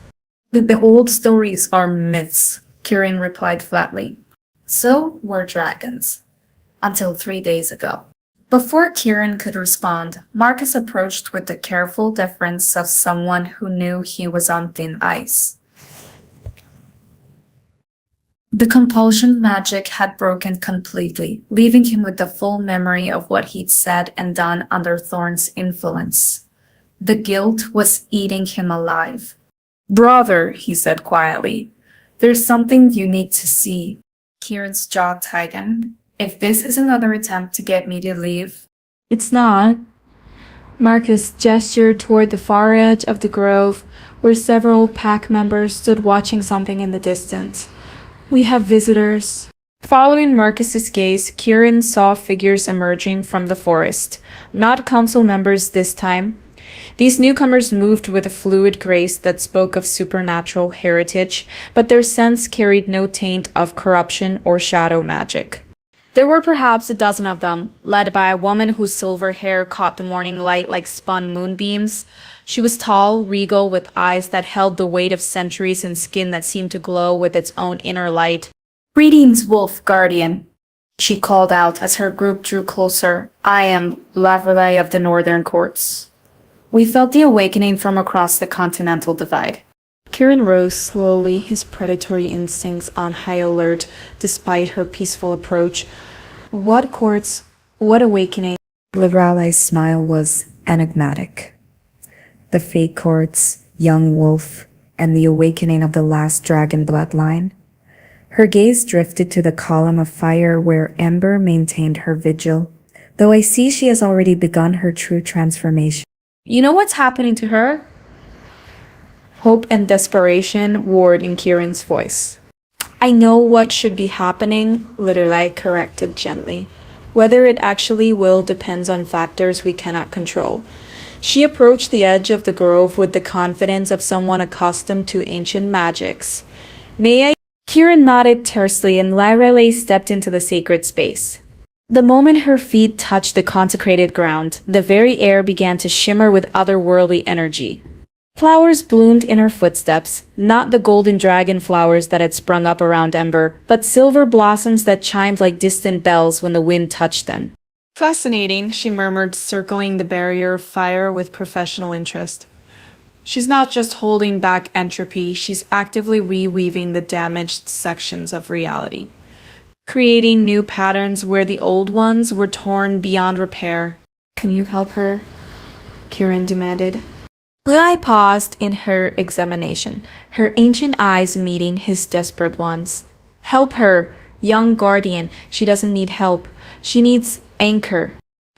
The old stories are myths, Kieran replied flatly. So were dragons. Until 3 days ago. Before Kieran could respond, Marcus approached with the careful deference of someone who knew he was on thin ice. The compulsion magic had broken completely, leaving him with the full memory of what he'd said and done under Thorn's influence. The guilt was eating him alive. "Brother," he said quietly, "there's something you need to see." Kieran's jaw tightened. If this is another attempt to get me to leave. It's not. Marcus gestured toward the far edge of the grove, where several pack members stood watching something in the distance. We have visitors. Following Marcus's gaze, Kieran saw figures emerging from the forest. Not council members this time. These newcomers moved with a fluid grace that spoke of supernatural heritage, but their sense carried no taint of corruption or shadow magic. There were perhaps a dozen of them, led by a woman whose silver hair caught the morning light like spun moonbeams. She was tall, regal, with eyes that held the weight of centuries and skin that seemed to glow with its own inner light. "Greetings, Wolf Guardian," she called out as her group drew closer. "I am Laverley of the Northern Courts." We felt the awakening from across the continental divide. Kieran rose slowly, his predatory instincts on high alert despite her peaceful approach. What courts? What awakening? Laverley's smile was enigmatic. The fake courts, young wolf, and the awakening of the last dragon bloodline. Her gaze drifted to the column of fire where Ember maintained her vigil, though I see she has already begun her true transformation. You know what's happening to her? Hope and desperation roared in Kieran's voice. I know what should be happening, Laverley corrected gently. Whether it actually will depends on factors we cannot control. She approached the edge of the grove with the confidence of someone accustomed to ancient magics. May I? Kieran nodded tersely and Laverley stepped into the sacred space. The moment her feet touched the consecrated ground, the very air began to shimmer with otherworldly energy. Flowers bloomed in her footsteps, not the golden dragon flowers that had sprung up around Ember, but silver blossoms that chimed like distant bells when the wind touched them. Fascinating, she murmured, circling the barrier of fire with professional interest. She's not just holding back entropy, she's actively reweaving the damaged sections of reality, creating new patterns where the old ones were torn beyond repair. Can you help her? Kieran demanded. Lilai paused in her examination, her ancient eyes meeting his desperate ones. Help her, young guardian. She doesn't need help. She needs anchor.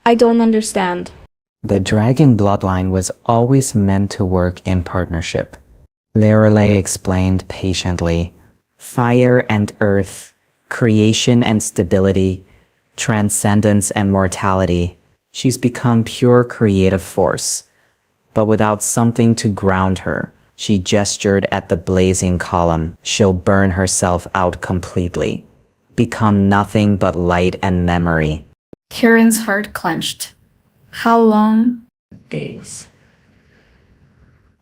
I don't understand. The dragon bloodline was always meant to work in partnership. Laverley explained patiently. Fire and earth, creation and stability, transcendence and mortality. She's become pure creative force. But without something to ground her, she gestured at the blazing column. She'll burn herself out completely, become nothing but light and memory. Kieran's heart clenched. How long? Days.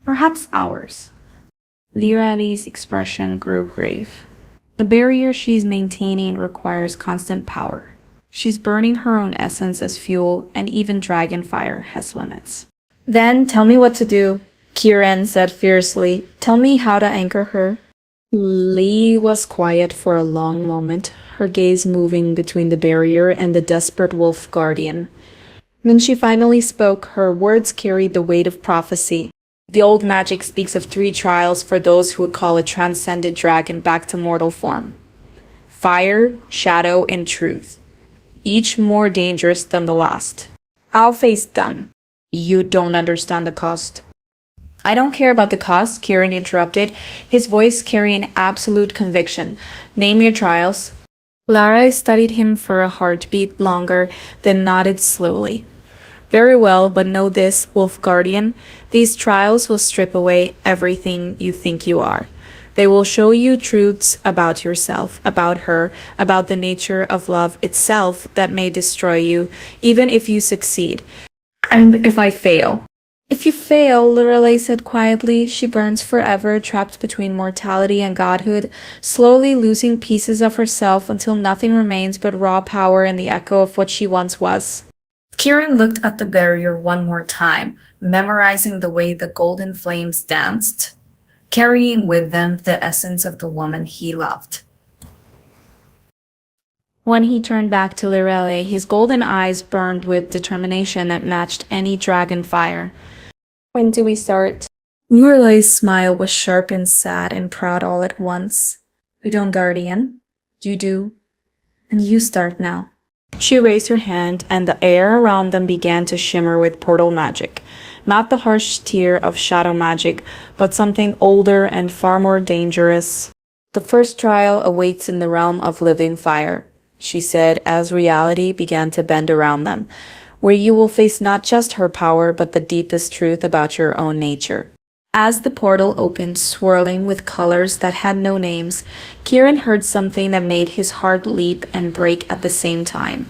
Perhaps hours. Laverley's expression grew grave. The barrier she's maintaining requires constant power. She's burning her own essence as fuel, and even dragon fire has limits. Then tell me what to do, Kieran said fiercely. Tell me how to anchor her. Lee was quiet for a long moment, her gaze moving between the barrier and the desperate wolf guardian. When she finally spoke, her words carried the weight of prophecy. The old magic speaks of 3 trials for those who would call a transcended dragon back to mortal form. Fire, shadow, and truth. Each more dangerous than the last. I'll face them. You don't understand the cost. I don't care about the cost, Kieran interrupted, his voice carrying absolute conviction. Name your trials. Lara studied him for a heartbeat longer, then nodded slowly. Very well, but know this, Wolf Guardian. These trials will strip away everything you think you are. They will show you truths about yourself, about her, about the nature of love itself that may destroy you, even if you succeed. And if I fail? If you fail, Lorelei said quietly, she burns forever, trapped between mortality and godhood, slowly losing pieces of herself until nothing remains but raw power and the echo of what she once was. Kieran looked at the barrier one more time, memorizing the way the golden flames danced, carrying with them the essence of the woman he loved. When he turned back to Lorelei, his golden eyes burned with determination that matched any dragon fire. When do we start? Lorelei's smile was sharp and sad and proud all at once. We don't, Guardian. You do. And you start now. She raised her hand, and the air around them began to shimmer with portal magic. Not the harsh tear of shadow magic, but something older and far more dangerous. The first trial awaits in the realm of living fire, she said as reality began to bend around them, where you will face not just her power, but the deepest truth about your own nature. As the portal opened, swirling with colors that had no names, Kieran heard something that made his heart leap and break at the same time.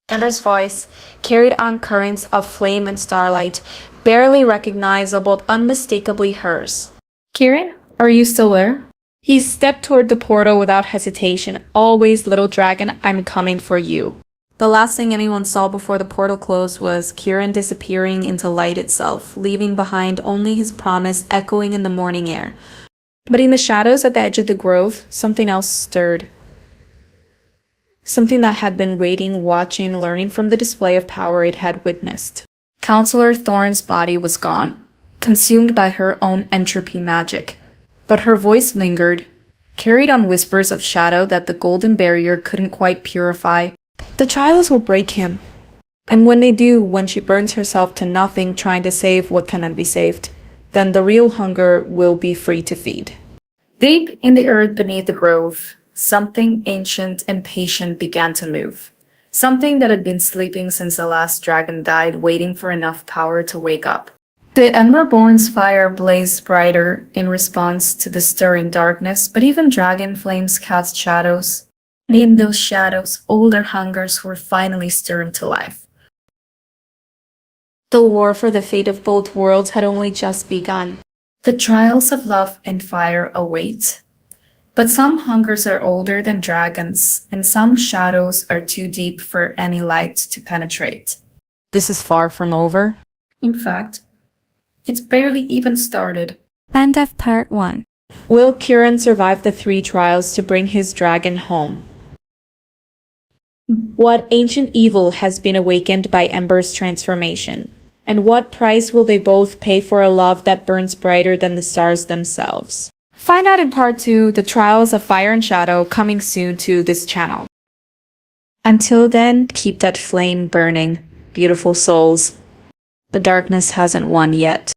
Ember's voice carried on currents of flame and starlight, barely recognizable but unmistakably hers. Kieran, are you still there? He stepped toward the portal without hesitation. Always, little dragon, I'm coming for you. The last thing anyone saw before the portal closed was Kieran disappearing into light itself, leaving behind only his promise echoing in the morning air. But in the shadows at the edge of the grove, something else stirred. Something that had been waiting, watching, learning from the display of power it had witnessed. Counselor Thorne's body was gone, consumed by her own entropy magic. But her voice lingered, carried on whispers of shadow that the golden barrier couldn't quite purify. The trials will break him. And when they do, when she burns herself to nothing trying to save what cannot be saved, then the real hunger will be free to feed. Deep in the earth beneath the grove, something ancient and patient began to move. Something that had been sleeping since the last dragon died, waiting for enough power to wake up. The Emberborn's fire blazed brighter in response to the stirring darkness, but even dragon flames cast shadows. And in those shadows, older hungers were finally stirring to life. The war for the fate of both worlds had only just begun. The trials of love and fire await. But some hungers are older than dragons, and some shadows are too deep for any light to penetrate. This is far from over. In fact, it's barely even started. End of part 1. Will Kieran survive the 3 trials to bring his dragon home? What ancient evil has been awakened by Ember's transformation? And what price will they both pay for a love that burns brighter than the stars themselves? Find out in part 2, The Trials of Fire and Shadow, coming soon to this channel. Until then, keep that flame burning, beautiful souls. The darkness hasn't won yet.